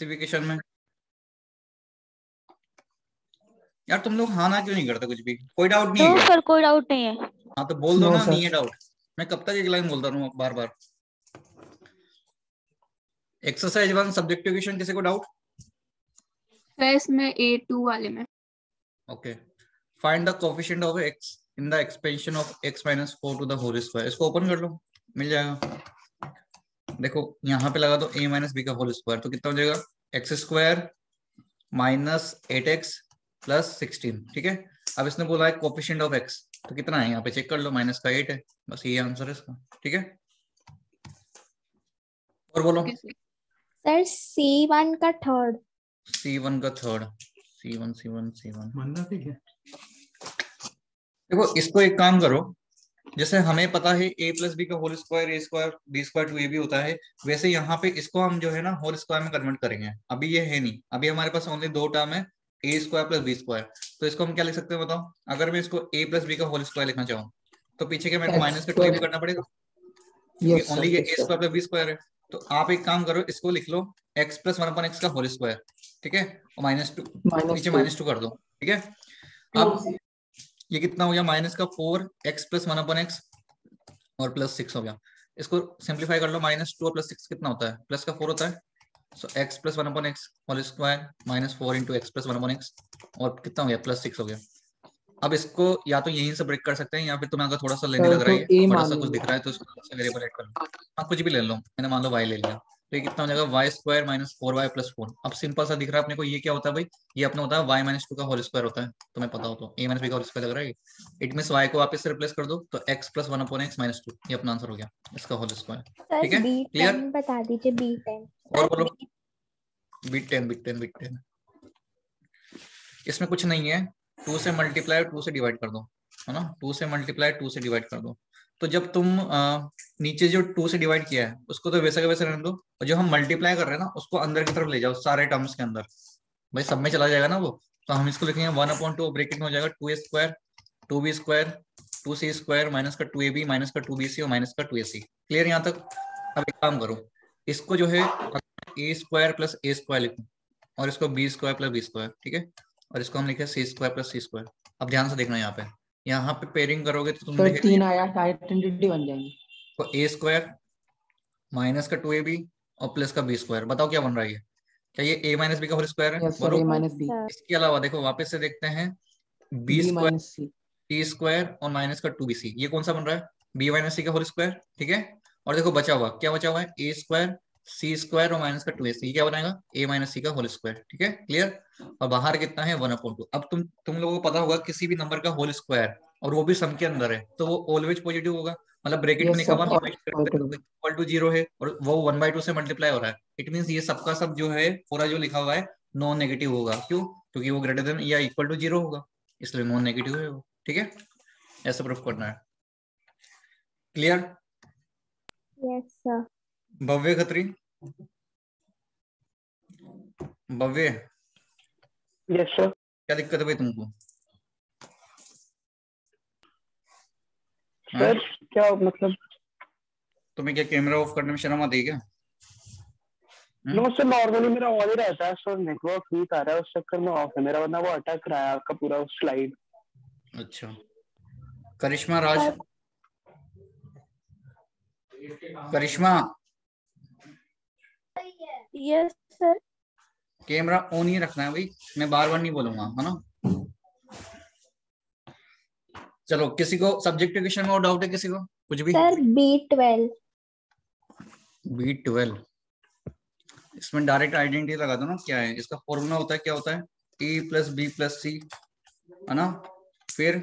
Specification में। यार तुम लोग हाँ ना क्यों नहीं करते कुछ भी? कोई डाउट नहीं है क्या? सर कोई डाउट नहीं है। हाँ तो बोल दो No, ना, sir. नहीं है डाउट। मैं कब तक एक लाइन बोलता रहूं बार बार? एक्सरसाइज 1 सब्जेक्टिव क्वेश्चन, किसी को डाउट? इसमें A2 वाले में। Okay, find the coefficient of x in the expansion of x minus 4 to the whole square. इसको ओपन कर लो, मिल जाएगा। देखो यहाँ पे लगा दो a माइनस बी का होल स्क्वायर, तो कितना हो जाएगा? X square minus 8x plus 16। ठीक है, अब इसने बोला है कोएफिशिएंट ऑफ x, तो कितना है यहाँ पे चेक कर लो, माइनस का 8 है, बस ये आंसर है इसका। ठीक है, और बोलो। सर C1 का थर्ड। C1 का थर्ड, C1 मानना ठीक है। देखो इसको एक काम करो, जैसे हमें पता है a प्लस बी का whole square a square b square two a b होता है, वैसे यहाँ पे इसको हम जो है ना होल स्क्वायर में कन्वर्ट करेंगे। अभी ये है नहीं, अभी हमारे पास ओनली दो टर्म है, ए स्क्वायर प्लस बी स्क्वायर। तो इसको हम क्या लिख सकते हैं बताओ? अगर मैं इसको a प्लस बी का होल स्क्वायर लिखना चाहूँ तो पीछे क्या मेरे को माइनस का टू ए भी करना पड़ेगा, क्योंकि Yes, sir. ओनली ये Yes, a sir. Square plus B square है। तो आप एक काम करो, इसको लिख लो x प्लस 1/x का होल स्क्वायर। ठीक है, और माइनस टू, पीछे -2 कर दो। ठीक है, अब ये कितना हो गया? माइनस का 4x प्लस 1/x और प्लस 6 हो गया। इसको सिंप्लीफाई कर लो, -2 और +6 कितना होता है? प्लस का 4 होता है। So x plus 1/x whole square minus 4 into x plus 1/x और कितना हो गया? +6 हो गया। अब इसको या तो यहीं से ब्रेक कर सकते हैं, या फिर तुम्हें अगर थोड़ा सा लेने Sir, लग रहा तो है, ये A बड़ा मान सा कुछ लेंगे। दिख रहा है, तो इसको वेरिएबल ऐड कर लो। हाँ कुछ भी ले लो, मैंने मान लो y ले लिया, तो ये कितना हो जाएगा? Y square minus 4y plus 4। अब सिंपल सा दिख रहा है अपने को, ये क्या होता है भाई? ये अपना होता है y माइनस 2 का होल स्क्वायर होता है, तुम्हें पता हो तो a माइनस बी का होल स्क्वायर लग रहा है। इट मींस y को वापस से रिप्लेस कर दो, तो x प्लस 1/x माइनस 2, ये अपना आंसर हो गया, इसका होल स्क्वायर। ठीक है, क्लियर? B10 बता दीजिए B10। और बोलो। बिट 10 इसमें कुछ नहीं है, 2 से मल्टीप्लाई 2 से डिवाइड कर दो, है ना? 2 से मल्टीप्लाई 2 से डिवाइड कर दो। तो जब तुम नीचे जो 2 से डिवाइड किया है उसको तो वैसे का वैसे रहने दो, और जो हम मल्टीप्लाई कर रहे हैं ना उसको अंदर की तरफ ले जाओ, सारे टर्म्स के अंदर। भाई सब में चला जाएगा ना वो, तो हम इसको लिखेंगे 1/2 ब्रैकेट में हो जाएगा 2a square 2b square 2c square minus का 2ab माइनस का 2bc और माइनस का 2ac। क्लियर यहाँ तक? अब एक काम करो, इसको जो है a square plus a square लिखो, और इसको b square plus b square. ठीक है, और इसको हम लिखे सी स्क्वायर प्लस सी स्क्वायर। अब ध्यान से देखना, यहाँ पे पेयरिंग करोगे तो तुम सर देखेगा 3 आया, आइडेंटिटी बन जाएंगे। तो ए स्क्वायर माइनस का 2ab और प्लस का बी स्क्वायर। बताओ क्या बन रहा है? ये क्या ये a माइनस बी का होल स्क्वायर है? यस सर, बोलो। A माइनस B, इसके अलावा देखो वापस से देखते हैं, b B square minus C। T square और माइनस का 2bc, ये कौन सा बन रहा है? b माइनस सी का होल स्क्वायर। ठीक है, और देखो बचा हुआ क्या बचा हुआ है? ए स्क्वायर सी स्क्वायर और माइनस का 2ac, ये क्या बनाएगा? a माइनस सी का होल स्क्वायर। ठीक है, क्लियर? और बाहर कितना है? 1/2। अब तुम लोगों को पता होगा किसी भी नंबर का होल स्क्वायर और वो भी सम के अंदर है तो वो ऑलवेज पॉजिटिव होगा। मतलब ब्रैकेट में यस लिखा सर, हुआ और इक्वल टू 0 है और वो 1/2 से मल्टीप्लाई हो रहा है, इट मीन ये सबका सब जो है पूरा जो लिखा हुआ है नॉन नेगेटिव होगा। क्यों? क्योंकि वो ग्रेटर देन या इक्वल टू 0 होगा, इसलिए नॉन नेगेटिव है वो। ठीक है, ऐसा प्रूफ करना है। Clear? Yes sir. Bhavya Khatri, Bhavya yes sir. क्या दिक्कत है भाई तुमको? सर क्या मतलब? तुम्हें क्या कैमरा ऑफ करने में शर्म आती है क्या? नो सर, नॉर्मली मेरा ऑन ही रहता है सर, नेटवर्क वीक आ रहा है उस चक्कर में ऑफ है मेरा, वरना वो अटक रहा है आपका पूरा स्लाइड। अच्छा, करिश्मा राज, करिश्मा यस सर। कैमरा ऑन ही रखना है भाई, मैं बार बार नहीं बोलूंगा, है ना? चलो, किसी को सब्जेक्टिव क्वेश्चन में और डाउट है? किसी को कुछ भी? Sir B12। B12 इसमें डायरेक्ट आइडेंटिटी लगा दो ना, क्या है इसका फॉर्मूला? होता है क्या होता है? a plus B plus C, है ना? फिर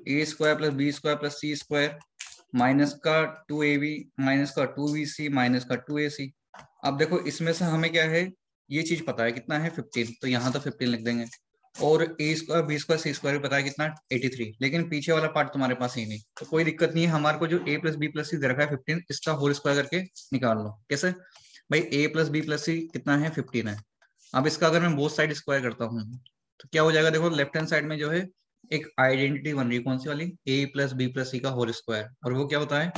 A square plus B square plus C square minus का 2ab माइनस का 2bc माइनस का 2ac। अब देखो इसमें से हमें क्या है, ये चीज पता है कितना है 15, तो यहाँ तो 15 लिख देंगे। और ए square b square c square पता है कितना 83, लेकिन पीछे वाला पार्ट तुम्हारे पास ही नहीं, तो कोई दिक्कत नहीं है। हमारे को जो a प्लस बी प्लस सी दे रखा है 15, इसका होल स्क्वायर करके निकाल लो। कैसे भाई? a प्लस बी प्लस सी कितना है? 15 है। अब इसका अगर मैं बोथ साइड स्क्वायर करता हूँ तो क्या हो जाएगा? देखो लेफ्ट हैंड साइड में जो है एक आइडेंटिटी बन रही है, कौन सी वाली? a plus B plus c का होल स्क्वायर, और वो क्या होता है?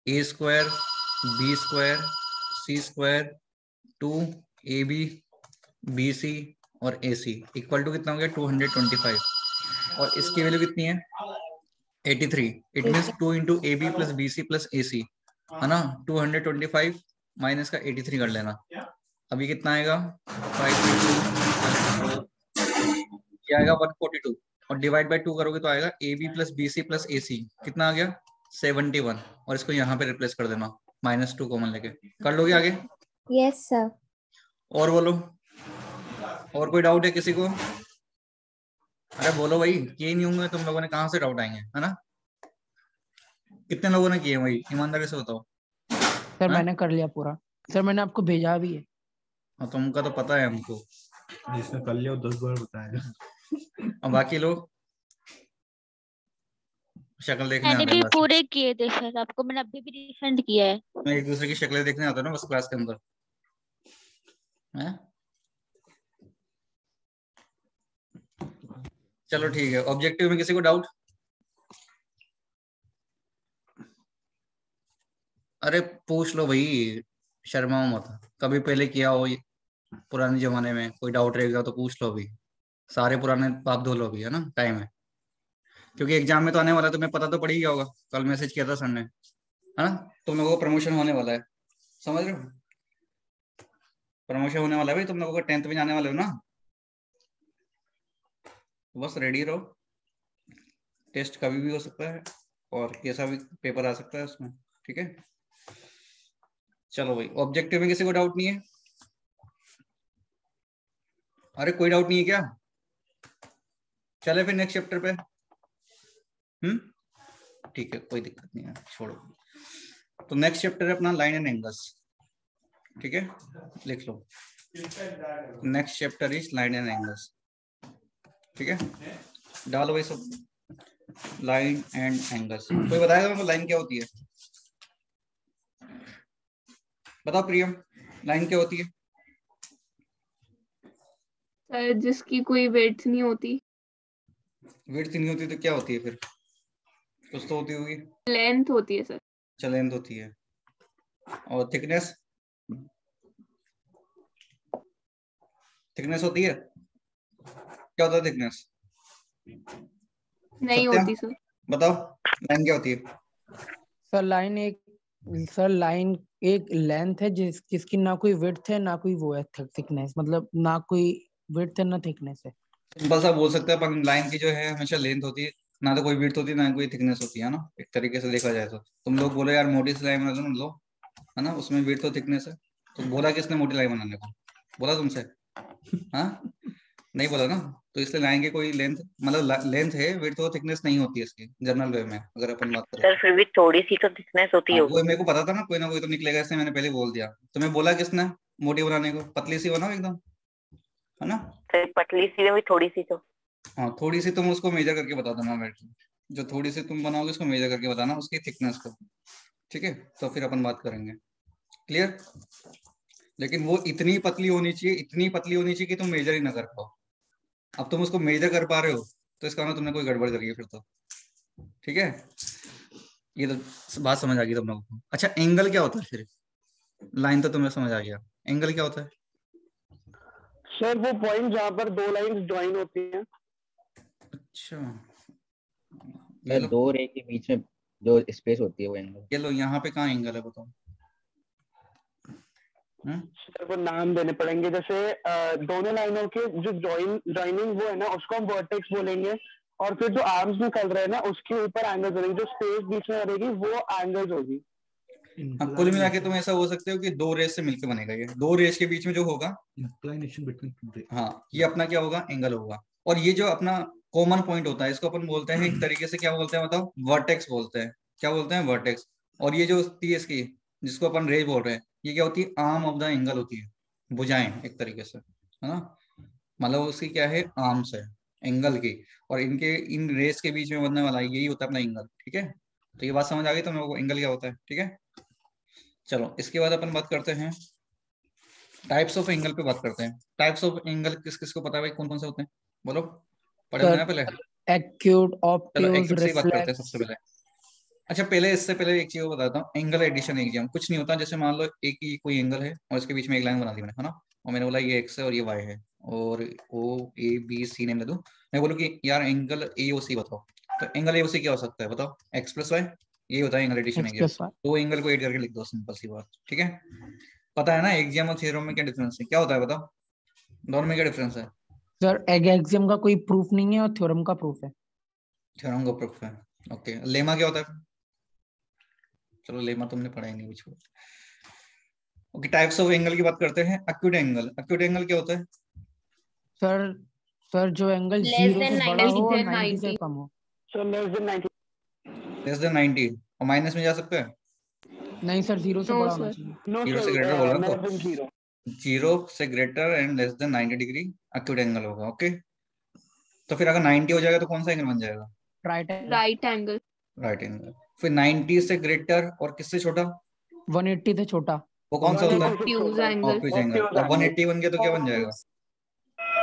a square b square c square 2 a b b c और ए सी इक्वल टू कितना हो गया 225 और इसकी वैल्यू कितनी है 83। It means 2 into A B plus B C plus A C है ना। 225 माइनस का 83 कर लेना। अभी कितना आएगा 5 ये आएगा 142 और डिवाइड बाय 2 करोगे तो आएगा A B plus B C plus A C कितना आ गया 71 और इसको यहाँ पे रिप्लेस कर देना -2 कॉमन लेके। कर लोगे आगे? Yes, sir. और बोलो, और कोई डाउट है किसी को? अरे बोलो भाई, किए नहीं होंगे तुम लोगों ने, कहाँ से डाउट आएंगे, है ना? कितने लोगों ने किए भाई, ईमानदारी से बताओ। सर मैंने कर लिया पूरा सर, मैंने आपको भेजा भी है। हाँ तुमका तो पता है हमको, जिसने कर लिया 10 बार बताया। और बाकी लोग शक्ल देखने मैंने आते भी हैं बस। पूरे किए थे सर, आपको मैंने अभी भी रिसेंड किया है। मैं एक दूसरे की शक्लें देखने आता हूँ ना बस क्लास के अंदर, हैं? चलो ठीक है। ऑब्जेक्टिव में किसी को डाउट? अरे पूछ लो भाई, शर्माओ मत। कभी पहले किया हो पुराने जमाने में, कोई डाउट रहेगा तो पूछ लो। अभी सारे पुराने पाप धो लो, अभी है ना, टाइम है। क्योंकि एग्जाम में तो आने वाला है, तुम्हें पता तो पड़ ही गया होगा, कल मैसेज किया था सर ने, है ना। तुम लोगों को प्रमोशन होने वाला है, समझ रहे हो? प्रमोशन होने वाला है भाई, तुम लोगों को 10th में जाने वाले हो ना, तो बस रेडी रहो। टेस्ट कभी भी हो सकता है और कैसा भी पेपर आ सकता है उसमें, ठीक है। चलो भाई, ऑब्जेक्टिव में किसी को डाउट नहीं है? अरे कोई डाउट नहीं है क्या? चले फिर नेक्स्ट चैप्टर पे। ठीक है, कोई दिक्कत नहीं है, छोड़ो। तो नेक्स्ट चैप्टर है अपना लाइन एंड एंगल्स, ठीक है, लिख लो। Next chapter is line and angles, ठीक है। डालो भाई सब, लाइन एंड एंगल्स। कोई बताएगा मेरे को लाइन क्या होती है? बताओ प्रियम, लाइन क्या होती है? सर जिसकी कोई वेट नहीं होती। विड्थ नहीं होती तो क्या होती है फिर? कुछ तो होती होगी। लेंथ होती है सर। अच्छा, लेंथ होती है। और थिकनेस? थिकनेस होती है? क्या होता है थिकनेस? नहीं सत्या होती सर। बताओ, लाइन क्या होती है? सर लाइन एक लेंथ है जिसकी ना कोई विड्थ है ना कोई वो है थिकनेस, मतलब ना कोई विड्थ है ना थिकनेस है। सिंपल सा बोल सकते हैं अपन, लाइन की जो है हमेशा लेंथ होती है, ना तो कोई विड्थ होती है ना कोई थिकनेस होती है ना, एक तरीके से देखा जाए तो। तुम लोग बोले यार मोटी सी लाइन बना लो, है ना, उसमें विड्थ और थिकनेस है। तो बोला किसने मोटी लाइन बनाने को? बोला तुमसे? हाँ, नहीं बोला ना। तो इसलिए लाइन की कोई लेंथ, मतलब लेंथ है, विड्थ और थिकनेस नहीं होती है इसकी जनरल वे में, अगर अपन बात करें। सर फिर भी थोड़ी सी तो थिकनेस होती हाँ, होगी। वो मेरे को पता था ना कोई तो निकलेगा, इसलिए मैंने पहले बोल दिया। तुम्हें बोला किसने मोटी बनाने को? पतली सी बनाओ एकदम, है ना। सर पतली सी में भी थोड़ी सी तो। हाँ, थोड़ी सी तुम उसको मेजर करके बता देना बैठ के। जो थोड़ी सी तुम बनाओगे उसको मेजर करके बताना उसकी थिकनेस को, ठीक है। तो फिर अपन बात करेंगे, क्लियर। लेकिन वो इतनी पतली होनी चाहिए, इतनी पतली होनी चाहिए कि तुम मेजर ही ना कर पाओ। अब तुम उसको मेजर कर पा रहे हो तो इसका मतलब तुमने कोई गड़बड़ करी है फिर तो, ठीक है। ये तो बात समझ आ गई तुम लोगों को। अच्छा, एंगल क्या होता है फिर? लाइन तो तुम्हें समझ आ गया, एंगल क्या होता है? सर वो पॉइंट जहाँ पर दो लाइंस ज्वाइन होती हैं। अच्छा, ये लो, दो रे के बीच में जो स्पेस होती है वो एंगल। ये लो, यहाँ पे कहाँ एंगल है बताओ? सर वो नाम देने पड़ेंगे, जैसे दोनों लाइनों के जो ज्वाइनिंग वो है ना, उसको हम वर्टेक्स बोलेंगे। और फिर जो आर्म्स निकल रहे हैं ना, उसके ऊपर एंगल्स होंगे, जो स्पेस बीच में रहेगी वो एंगल्स होगी। हाँ, कुल मिला के तुम ऐसा हो सकते हो कि दो रेस से मिलकर बनेगा, ये दो रेस के बीच में जो होगा, इंक्लाइनेशन बिटवीन, हाँ, ये अपना क्या होगा? एंगल होगा। और ये जो अपना कॉमन पॉइंट होता है, इसको अपन बोलते हैं एक तरीके से, क्या बोलते हैं बताओ? वर्टेक्स बोलते हैं। क्या बोलते हैं? वर्टेक्स। और ये जो होती है इसकी, जिसको अपन रेस बोल रहे हैं, ये क्या होती है? आर्म ऑफ द एंगल होती है, भुजाएं एक तरीके से, है ना। मतलब उसकी क्या है? आर्म्स है एंगल की, और इनके इन रेस के बीच में बनने वाला यही होता है अपना एंगल, ठीक है। तो ये बात समझ आ गई तुम लोगों को, एंगल क्या होता है, ठीक है। चलो, इसके बाद अपन बात करते हैं टाइप्स ऑफ एंगल पे बात करते हैं। टाइप्स ऑफ एंगल किस किस को पता है भाई, कौन कौन से होते हैं? बोलो, पढ़े होंगे ना पहले। एक्यूट, चलो ऑब्ट्यूज, एक्यूट से ही बात करते हैं रिफ्लेक्स। सबसे पहले। अच्छा पहले इससे पहले एक चीज बताता हूँ, एंगल एडिशन एग्जाम कुछ नहीं होता। जैसे मान लो एक ही कोई एंगल है और इसके बीच में एक लाइन बना दी मैंने, है ना, और मैंने बोला ये एक्स है और ये वाई है, और ओ ए बी सी नेम दे दूं। मैं बोलूँ कि यार एंगल ए ओ सी बताओ, तो एंगल ए ओ सी क्या हो सकता है बताओ? एक्स प्लस वाई, ये होता है angle addition x exam. Plus y. दो एंगल को एड करके लिख दो, सिंपल सी बात, ठीक है। पता है ना एग्जाम और थ्योरम में क्या डिफरेंस है, क्या होता है बताओ, दोनों में क्या डिफरेंस है? सर एग्जाम का कोई प्रूफ नहीं है और थ्योरम का प्रूफ है। थ्योरम का प्रूफ है, ओके। लेमा क्या होता है? चलो लेमा तुमने पढ़ा ही नहीं, भी छोड़ो। ओके, टाइप्स ऑफ एंगल की बात करते हैं। एक्यूट एंगल, एक्यूट एंगल क्या होता है? सर सर जो एंगल Less 0 than से बड़ा 90 हो और than 90 से 90। कम हो। So less than 90। Less than 90 और माइनस में जा सकते हैं? नहीं सर, 0 से नो बड़ा होना सर। चाहिए। नो जीरो से सर, ग्रेटर बोला ना, लेस तो देन 0। जीरो से greater and less than 90 degree acute angle होगा, ओके। तो फिर अगर 90 हो जाएगा तो कौन सा एंगल बन जाएगा? Right angle. Right angle. Right angle. फिर 90 से ग्रेटर और किससे छोटा? 180 से छोटा। वो कौन सा होता है? Obtuse angle. Obtuse angle. और 180 बन गया तो क्या बन जाएगा?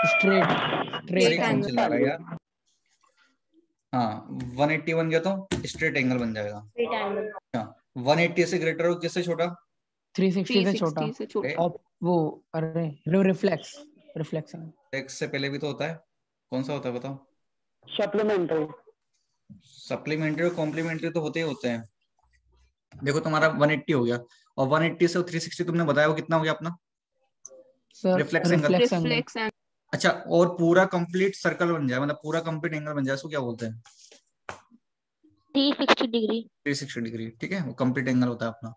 स्ट्रेट अरे स्ट्रेट कौन एंगल। चिल्ला रहा है यार? हाँ, 180 बन गया तो स्ट्रेट एंगल बन जाएगा। Straight angle. हाँ, 180 से ग्रेटर और किससे छोटा? 360 से छोटा। 360 से छोटा। और वो अरे रिफ्लेक्स रिफ्लेक्शन। एक्स से पहले भी तो होता है, कौन सा होता है बताओ? सप्लीमेंट्री। सप्लीमेंट्री और कॉम्प्लीमेंट्री तो होते ही होते हैं। देखो तुम्हारा 180 हो गया, और 180 से 360 तुमने बताया वो कितना हो गया अपना? Sir reflex angle. Reflex angle. Reflex angle. अच्छा, और पूरा कंप्लीट सर्कल बन जाए, मतलब पूरा कंप्लीट एंगल बन जाए, उसको क्या बोलते हैं? 360 डिग्री। 360 डिग्री, ठीक है, वो कंप्लीट एंगल होता है अपना।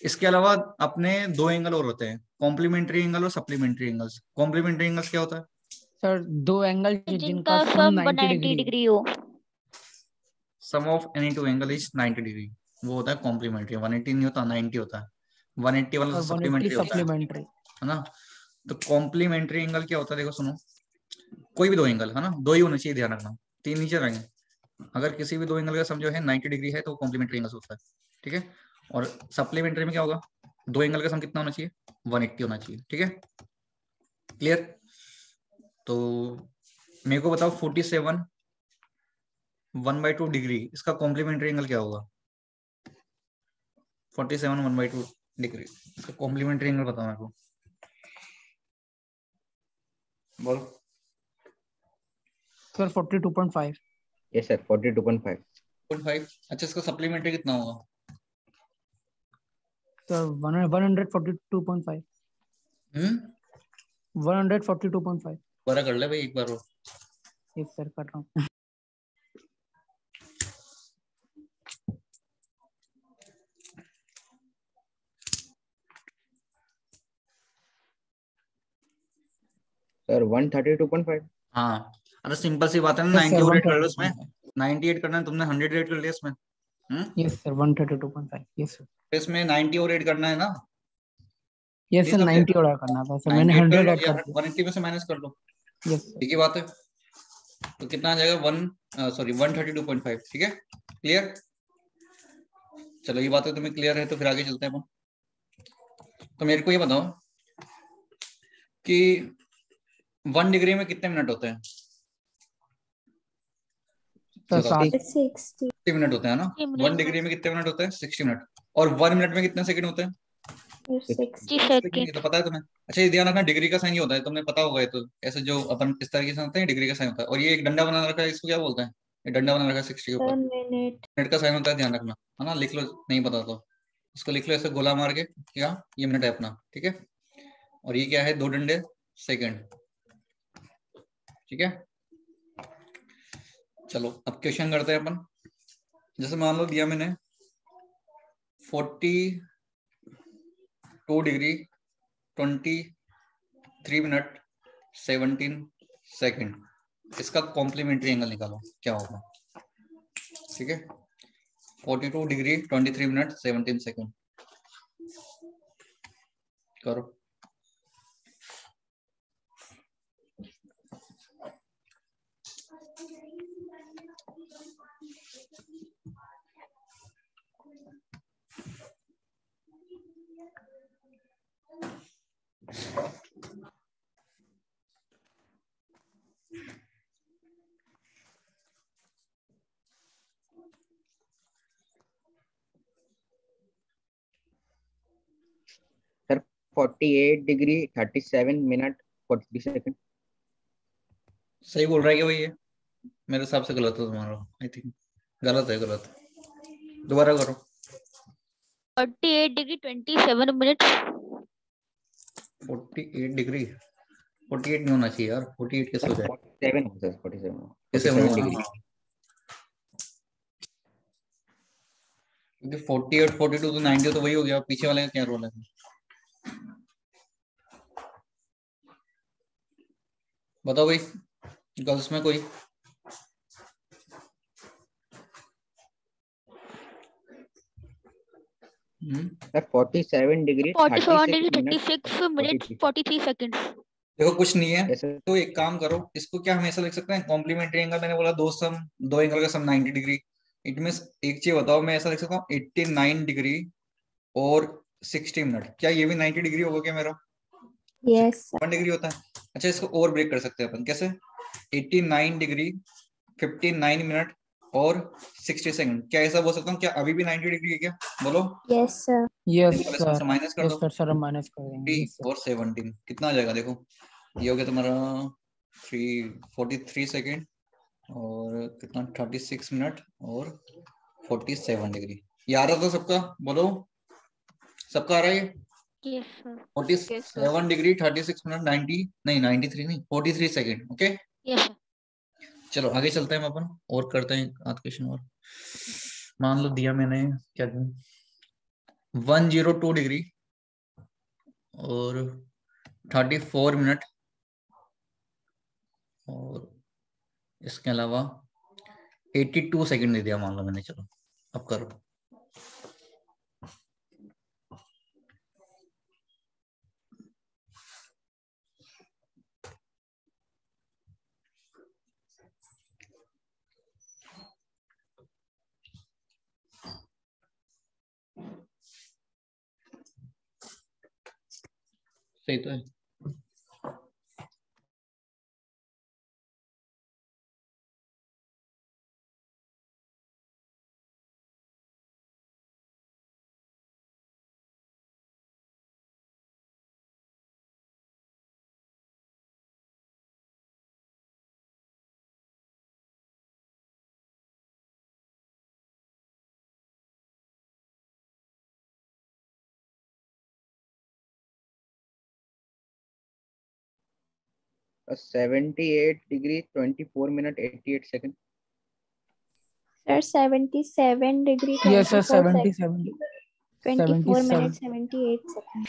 इसके अलावा अपने दो एंगल और होते हैं, कॉम्प्लीमेंट्री एंगल और सप्लीमेंट्री एंगल्स। कॉम्प्लीमेंट्री एंगल्स क्या होता है? सर दो एंगल जिनका जिनका सम सम 90 190 डिग्री। डिग्री हो। Sum of any two angle is 90 degree, वो होता है कॉम्प्लीमेंट्री। 180 नहीं होता, 90 होता है। 180 वाला और तो 180 सप्लीमेंट्री होता सप्लीमेंट्री। है ना। तो कॉम्प्लीमेंट्री एंगल क्या होता है, देखो सुनो। कोई भी दो एंगल, है ना, दो ही होने चाहिए, ध्यान रखना। तीन नीचे रहेंगे। अगर किसी भी दो एंगल का सम जो है 90 डिग्री है तो कॉम्प्लीमेंट्री एंगल होता है, ठीक है। और सप्लीमेंट्री में क्या होगा? दो एंगल का सम कितना होना चाहिए? 180 होना चाहिए, ठीक है। क्लियर? तो मेरे को बताओ 47 1/2 डिग्री, इसका कॉम्प्लीमेंट्री एंगल क्या होगा? 47 1/2 डिग्री, इसका कॉम्प्लीमेंट्री एंगल बताओ मेरे को, बोलो। सर 42.5। Yes sir 42.5। 0.5। अच्छा, इसका सप्लीमेंट्री कितना होगा? सर 142.5। 142.5। बड़ा कर ले भाई एक बार और। यस सर कर रहा हूँ। सर 132.5। हाँ, अरे सिंपल सी बात है ना, यस सर 98 कर लो इसमें। 132.5। 98 करना है तुमने, 100 रेट कर लिया इसमें। Yes sir 132.5। Yes sir. इसमें 90 और ऐड करना है ना। यस नहीं सर समझे? 90 और करना था सर, मैंने 98 कर 100 लो ऐड या कर दिया। 180 में से माइनस कर लो, यस सर। ठीक ही बात है। तो कितना आ जाएगा? 132.5, ठीक है। क्लियर? चलो ये बात है तुम्हें क्लियर है, तो फिर आगे चलते हैं अपन। तो मेरे को ये बताओ कि 1 डिग्री में कितने मिनट होते हैं? सर बताओ। 60। 60. 60 मिनट होते हैं ना। 1 डिग्री में कितने मिनट होते हैं? 60 मिनट। और 1 मिनट में कितने सेकंड होते हैं? 60. 60 सेकंड, ये तो सेकेंड। पता है तुम्हें। अच्छा ये ध्यान रखना, डिग्री का साइन ही होता है, तुमने पता होगा ये तो। ऐसे जो अपन इस तरीके से होते हैं, डिग्री का साइन होता है। और ये एक डंडा बना रखा है, इसको क्या बोलते हैं? ये डंडा बना रखा है 60 के ऊपर, 1 minute. मिनट का साइन होता है, ध्यान रखना, है ना। लिख लो, नहीं पता तो इसको लिख लो ऐसे गोला मार के, क्या ये मिनट है अपना, ठीक है। और ये क्या है? 2 डंडे सेकंड, ठीक है। चलो अब क्वेश्चन करते हैं अपन। जैसे मान लो दिया मैंने 42 डिग्री 23 मिनट 17 सेकंड, इसका कॉम्प्लीमेंट्री एंगल निकालो, क्या होगा? ठीक है, 42 डिग्री 23 मिनट 17 सेकंड करो। 48 डिग्री 37 मिनट 43 सेकंड। सही बोल रहा है क्या भाई? ये मेरे हिसाब से गलत है तुम्हारा, आई थिंक गलत है, गलत। दोबारा करो। 48 डिग्री 27 मिनट। 48 डिग्री 48 नहीं होना चाहिए यार, 48 कैसे हो जाए? 47 हो सर, 47 कैसे 47 डिग्री। क्योंकि 48 42 तो 90 तो वही हो गया, पीछे वाले का क्या रोल है? बताओ भाई, गर्ल्स में कोई? Sir 47 degree 47 degree 36 36 minute 43 second. देखो कुछ नहीं है, Yes, sir. तो एक काम करो, इसको क्या हम ऐसा लिख सकते हैं, कॉम्प्लीमेंट्री एंगल। मैंने बोला दो एंगल का सम 90 डिग्री। इट मींस एक चीज बताओ, मैं ऐसा लिख सकता हूँ 89 डिग्री और 60 मिनट। क्या ये भी 90 डिग्री होगा क्या मेरा? Yes. 1 डिग्री होता है। अच्छा, इसको और ब्रेक कर सकते हैं अपन, कैसे? 89 डिग्री 59 मिनट और 60 सेकंड। क्या ऐसा बोल सकता हूँ? क्या अभी भी 90 डिग्री है क्या? बोलो। Yes, sir. यस इसमें से सर, माइनस कर यस दो। सर माइनस कर देंगे। 3 Yes, sir. और 17 कितना आ जाएगा? देखो, ये हो गया तुम्हारा 43 सेकेंड और कितना 36 मिनट और 47 डिग्री। ये आ रहा था सबका? बोलो, सबका आ रहा है ये? Yes sir. 47 डिग्री 36 मिनट 90 नहीं 93 नहीं 43 सेकेंड। Okay, yes sir. चलो आगे चलते हैं अपन और करते हैं आध क्वेश्चन और। मान लो दिया मैंने क्या 102 डिग्री और 34 मिनट और इसके अलावा 82 सेकंड दे दिया मान लो मैंने। चलो अब करो। सही तो है। A 78 degree 24 minute 88 second. Sir, 77 degree yes sir 24 77 24 77 minutes 78 seconds.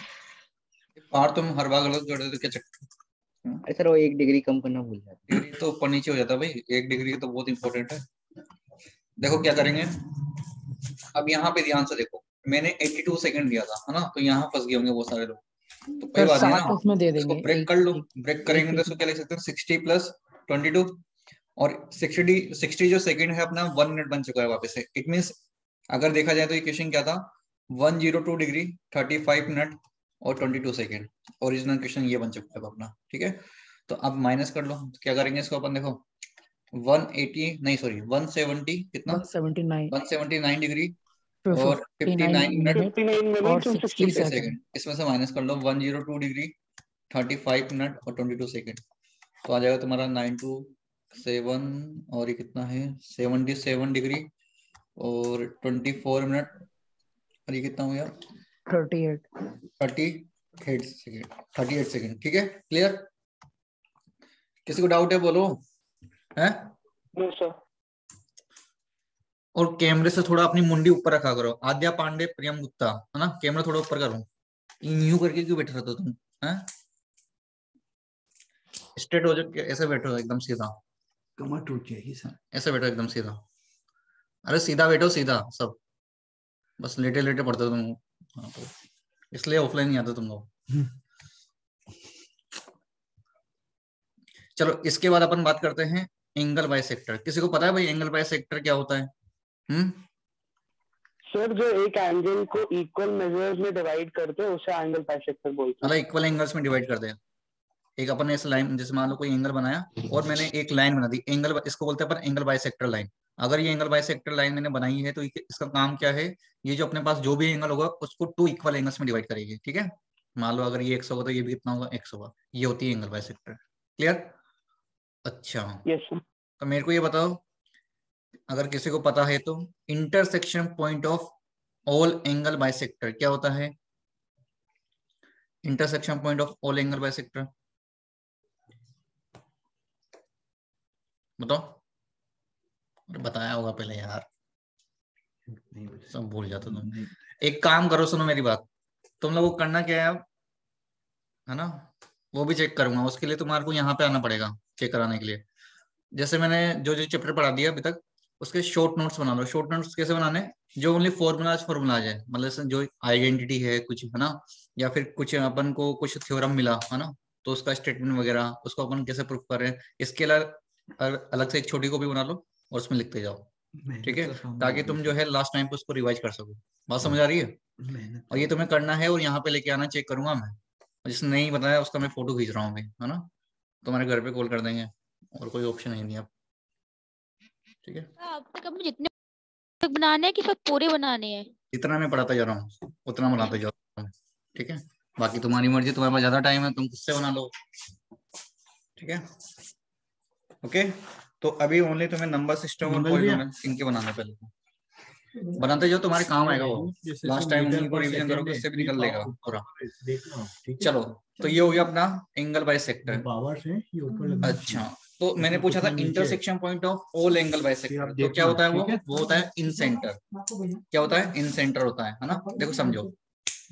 पार तुम हर बार गलत कर देते, क्या चक्कर? अरे सर वो 1 डिग्री कम करना भूल जाते। डिग्री तो ऊपर नीचे हो जाता है भाई, 1 डिग्री तो बहुत इंपॉर्टेंट है। देखो क्या करेंगे अब, यहाँ पे ध्यान से देखो, मैंने 82 सेकंड दिया था, है ना? तो यहाँ फंस गए होंगे बहुत सारे लोग, तो कोई सर बात नहीं 7 ना, उसमें दे इसको देंगे। ब्रेक कर लो। ब्रेक करेंगे तो इसको क्या लिख सकते हैं 60 प्लस 22 और 60 जो सेकंड है अपना 1 मिनट बन चुका है वापस से। इट मींस अगर देखा जाए तो ये क्वेश्चन क्या था, 102 डिग्री 35 मिनट और 22 सेकंड। ओरिजिनल क्वेश्चन ये बन चुका है अपना, ठीक है? तो अब माइनस कर लो, तो क्या करेंगे इसको अपन, देखो 180 नहीं सॉरी 170 कितना 179 डिग्री और 59 मिनट 59 और मिनट 60 60 सेकंड। इसमें से माइनस कर लो 102 डिग्री 35 मिनट और 22 सेकंड। तो आ जाएगा तुम्हारा 927 और ये कितना है 77 डिग्री और 24 मिनट और ये कितना हो गया 38 सेकंड। ठीक है, क्लियर? किसी को डाउट है बोलो, है? No sir. और कैमरे से थोड़ा अपनी मुंडी ऊपर रखा करो। आद्या पांडे, प्रियम गुप्ता, है ना? कैमरा थोड़ा ऊपर करो। यूं करके क्यों बैठे रहते हो तुम, हैं? स्ट्रेट हो जाओ, ऐसे बैठो एकदम सीधा, कमर टूट जाएगी सर। ऐसे बैठो एकदम सीधा। अरे सीधा बैठो, सीधा सब, बस लेटे लेटे पढ़ते हो तुम। हाँ, तो इसलिए ऑफलाइन नहीं आते तुम लोग। चलो इसके बाद अपन बात करते हैं एंगल बाइसेक्टर। किसी को पता है भाई एंगल बाइसेक्टर क्या होता है? सर जो एक एंगल को इक्वल मेजर्स में डिवाइड करते हैं उसे एंगल बाइसेक्टर बोलते हैं। मतलब इक्वल एंगल्स में डिवाइड कर दे। एक अपन ने इस लाइन, जैसे मान लो कोई एंगल बनाया और मैंने एक लाइन बना दी एंगल, इसको बोलते हैं अपन एंगल बाइसेक्टर लाइन। अगर ये एंगल बाइसेक्टर लाइन मैंने बनाई है तो इसका काम क्या है, ये जो अपने पास जो भी एंगल होगा उसको 2 इक्वल एंगल्स में डिवाइड करेगी, ठीक है? मान लो अगर ये 100 होगा तो ये भी कितना होगा, 100 होगा। ये होती है एंगल बाइसेक्टर। क्लियर? अच्छा, यस सर। तो मेरे को ये बताओ, अगर किसी को पता है तो, intersection point of all angle bisector क्या होता है? Intersection point of all angle bisector बताओ। अरे बताया होगा पहले यार, सब भूल जाते तुम। एक काम करो, सुनो मेरी बात, तुम लोगों को करना क्या है ना, वो भी चेक करूंगा, उसके लिए तुम्हारे को यहाँ पे आना पड़ेगा चेक कराने के लिए। जैसे मैंने जो जो चैप्टर पढ़ा दिया अभी तक, उसके शॉर्ट नोट्स बना लो। शॉर्ट नोट्स कैसे बनाने? जो ओनली फॉर्मूला है, मतलब जो आइडेंटिटी है कुछ, है ना, या फिर कुछ अपन को कुछ थ्योरम मिला है ना, तो उसका स्टेटमेंट वगैरह उसको अपन कैसे प्रूफ कर रहे हैं, इसके अलग से एक छोटी कॉपी बना लो और उसमें लिखते जाओ, ठीक है, ताकि तुम जो है लास्ट टाइम पे उसको रिवाइज कर सको। बात समझ आ रही है? और ये तुम्हें करना है और यहाँ पे लेके आना, चेक करूंगा मैं। जिसने नहीं बताया उसका मैं फोटो खींच रहा हूँ अभी, है ना, तुम्हारे घर पे कॉल कर देंगे, और कोई ऑप्शन नहीं दिया, ठीक है। आप तक हमें जितने बनाने हैं कि सब पूरे बनाने हैं? जितना मैं पढ़ाता जा रहा हूँ उतना बनाते जा रहा हूँ, ठीक है। बाकी तुम्हारी मर्जी, तुम्हारे पास ज्यादा टाइम है तुम खुद से बना लो, ठीक है। ओके, तो अभी ओनली तुम्हें नंबर सिस्टम और पॉलिनोमियल इनके बनाने पहले बनाते जाओ, तुम्हारे काम आएगा वो। लास्ट टाइम उन्हीं को रिवीजन करोगे, उससे भी निकल लेगा पूरा। चलो, तो ये हो गया अपना एंगल बाइसेक्टर। अच्छा, तो मैंने पूछा था intersection point of all angle bisector, तो क्या होता है वो होता है इन सेंटर। क्या होता है? इन सेंटर होता है ना। देखो समझो,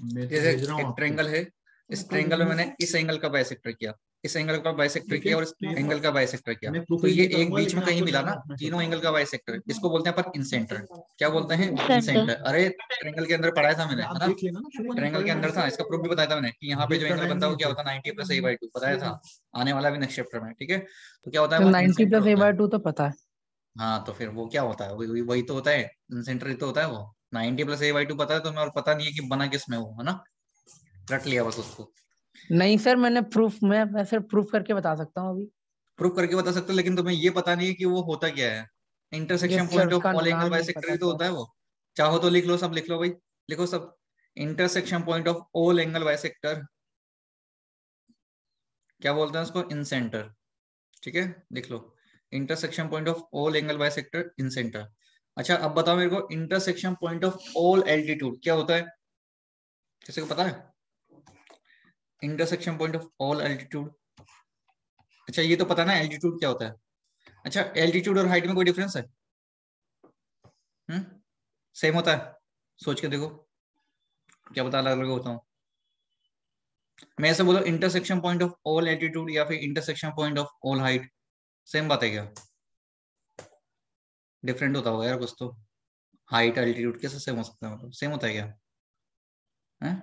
जैसे एक ट्रायंगल है, इस ट्रायंगल में मैंने इस एंगल का बाइसेक्टर किया, इस एंगल का बाइसेक्टर किया और इस एंगल का बाइसेक्टर किया, तो ये एक बीच में कहीं मिला ना, तीनों एंगल का बाइसेक्टर, इसको बोलते हैं अपन इन सेंटर। क्या बोलते हैं? इन सेंटर। अरे ट्रायंगल के अंदर पढ़ाया था मैंने, है ना, ट्रायंगल के अंदर था, इसका प्रूफ भी बताया था मैंने कि यहाँ पे जो एंगल बनता है वो क्या होता है, 90 + a/2 बताया था, आने वाला भी नेक्स्ट चैप्टर में, ठीक है। तो क्या होता है? 90 + a/2 तो पता है। हाँ, तो फिर वो क्या होता है? वही तो होता है, इन सेंटर ही तो होता है वो। 90 + a/2 पता है तुम्हें, और पता नहीं है कि बना किसमें वो, है ना, रट लिया बस उसको। नहीं सर, मैं सिर्फ प्रूफ करके बता सकता हूँ अभी। प्रूफ करके बता सकते हो, लेकिन तुम्हें ये पता नहीं है कि वो होता क्या है। Intersection Yes, sir, point of उसका ऑल एंगल नाम नहीं बाइसेक्टर पता ही तो सर। होता है वो। चाहो तो लिख लो, सब लिख लो भाई, लिखो सब। Intersection point of all angle bisector क्या बोलते हैं उसको? इन सेंटर, ठीक है, लिख लो। Intersection point of all angle bisector incentre. अच्छा, अब बताओ मेरे को, intersection point of all altitude क्या होता है? किसी को पता है? Intersection point of all altitude. अच्छा, ये तो पता ना एल्टीट्यूड क्या होता है। अच्छा, एल्टीट्यूड और हाइट में कोई डिफरेंस है? सेम होता है? सोच के देखो, क्या पता अलग अलग होता हूँ मैं। ऐसे बोलो intersection point of all altitude या फिर intersection point of all height, same बात है क्या? डिफरेंट होता होगा यार कुछ तो। हाइट एल्टीट्यूड कैसे सेम हो सकता है? मतलब सेम होता है क्या? है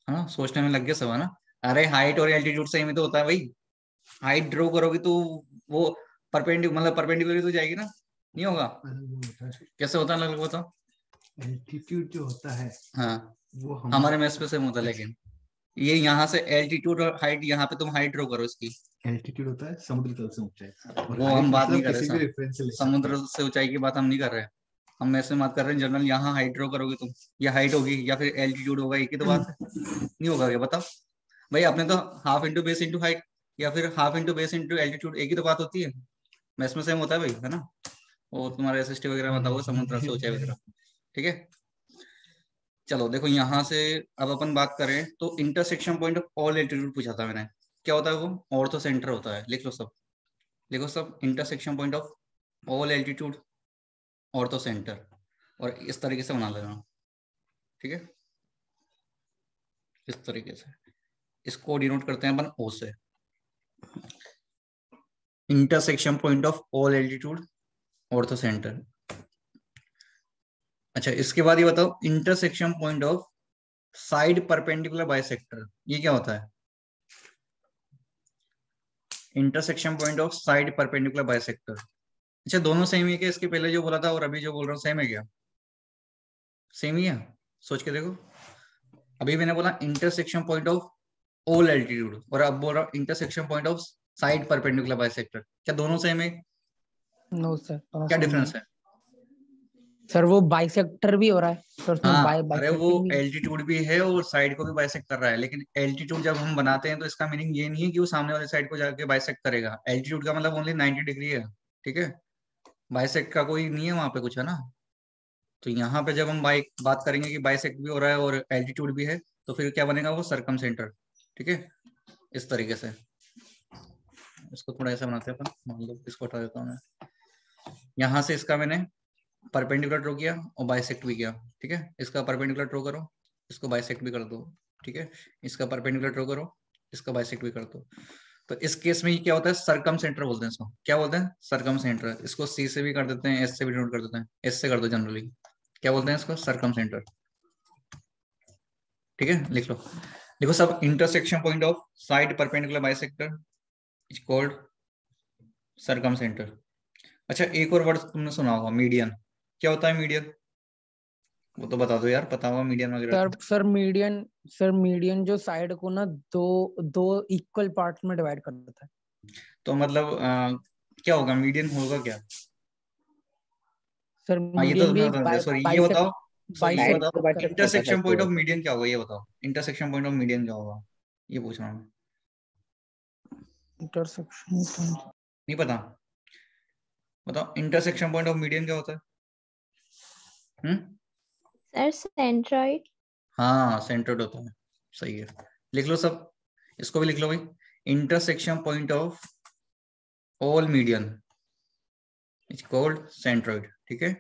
ना, सोचने में लग गया सब, है ना। अरे हाइट और एल्टीट्यूड सेम ही तो होता है भाई। हाइट ड्रॉ करोगे तो वो परपेंडिकुलर तो जाएगी ना, नहीं होगा? कैसे होता है अलग अलग बताओ। एल्टीट्यूड जो होता है, हाँ, वो हमारे मैथ्स पे सेम होता है, लेकिन ये यहाँ से एल्टीट्यूड और हाइट, यहाँ पे तुम हाइट ड्रॉ करो इसकी। एल्टीट्यूड होता है समुद्र तल से ऊंचाई, और वो height हम बात मतलब नहीं कर किसी भी रहे, रेफरेंस से ले सकते समुद्र हैं। से ऊंचाई की बात हम नहीं कर रहे, हम ऐसे बात कर रहे हैं जनरल। यहाँ हाइट ड्रॉ करोगे तुम, या हाइट होगी या फिर एल्टीट्यूड होगा, एक ही तो बात है, नहीं होगा क्या? बताओ भाई, आपने तो half into base into height या फिर half into base into altitude, एक ही तो बात होती है। मैथ्स में सेम होता है भाई, है ना। वो तुम्हारे एसएसटी वगैरह बताओगे समुद्र से ऊंचाई वगैरह, ठीक है। चलो देखो, यहाँ से अब अपन बात करें तो intersection point of all altitude पूछा था मैंने, क्या होता है वो? ऑर्थो सेंटर होता है। लिख लो सब, लिखो सब, intersection point of all altitude ortho centre, और इस तरीके से बना लेना, ठीक है, इस तरीके से। इसको डिनोट करते हैं अपन ओ से, intersection point of all altitude ortho centre. अच्छा, इसके बाद ये बताओ, intersection point of side perpendicular bisector, ये क्या होता है? Intersection point of side perpendicular bisector. अच्छा, दोनों सेम ही है क्या? इसके पहले जो बोला था और अभी जो बोल रहा हूँ सेम है क्या? सेम ही है, सोच के देखो। अभी मैंने बोला intersection point of all altitude, और अब बोल रहा हूँ intersection point of side perpendicular bisector, क्या दोनों सेम है? नो सर, क्या डिफरेंस है? सर वो बाइसेक्टर भी हो रहा है सर, उसमें हाँ अरे वो बाइसेक्टिंग भी। एल्टीट्यूड भी है और साइड को भी बाइसेक्ट कर रहा है, लेकिन एल्टीट्यूड जब हम बनाते हैं तो इसका मीनिंग ये नहीं है कि वो सामने वाले साइड को जाके बाइसेक्ट करेगा। एल्टीट्यूड का मतलब ओनली 90 डिग्री है, ठीक है। बाइसेक्ट का कोई नहीं है वहां पे कुछ, है ना। तो यहाँ पे जब हम बात करेंगे कि बाइसेक्ट भी हो रहा है और एल्टीट्यूड भी है, तो फिर क्या बनेगा वो सर्कम सेंटर, ठीक है। इस तरीके से इसको थोड़ा ऐसा बनाते हैं अपन, मान लो इसको हटा देता हूँ मैं। यहाँ से इसका मैंने परपेंडिकुलर ड्रॉ किया और बाइसेक्ट भी किया, ठीक है। इसका परपेंडिकुलर ड्रॉ करो, इसको बाइसेक्ट भी कर दो, ठीक है। इसका परपेंडिकुलर ड्रॉ करो, इसका बाइसेक्ट भी कर दो। तो इस केस में क्या होता है, सरकम सेंटर बोलते हैं इसको। क्या बोलते हैं, सरकम सेंटर। इसको सी से भी कर देते हैं, एस से भी डिनोट कर देते हैं। एस से कर दो जनरली, क्या बोलते हैं इसको, सरकम सेंटर, ठीक है। लिख लो, देखो सब, intersection point of side perpendicular bisector is called circumcentre. अच्छा एक और वर्ड तुमने सुना होगा, मीडियन। क्या होता है मीडियन, वो तो बता दो यार, पता होगा मीडियन वगैरह। सर मीडियन जो साइड को ना दो दो इक्वल पार्ट्स में डिवाइड कर देता है। तो मतलब क्या होगा, मीडियन होगा क्या। सर हाँ ये तो मीडियन भी तुमने एक बता दिया, सॉरी ये बताओ, सॉरी ये साइड को बताओ, बाइसेक्ट करता है इंटरसेक्शन पॉइंट ऑफ तो मीडियन क्या होगा, ये बताओ। इंटरसेक्शन पॉइंट ऑफ मीडियन क्या होगा, ये पूछ रहा हूँ मैं। इंटरसेक्शन नहीं पता, बताओ इंटरसेक्शन पॉइंट ऑफ मीडियन क्या होता है। Sir centroid. हाँ सेंटर्ड होता है, सही है। लिख लो सब, इसको भी लिख लो भाई, intersection point of all median is called centroid, ठीक है।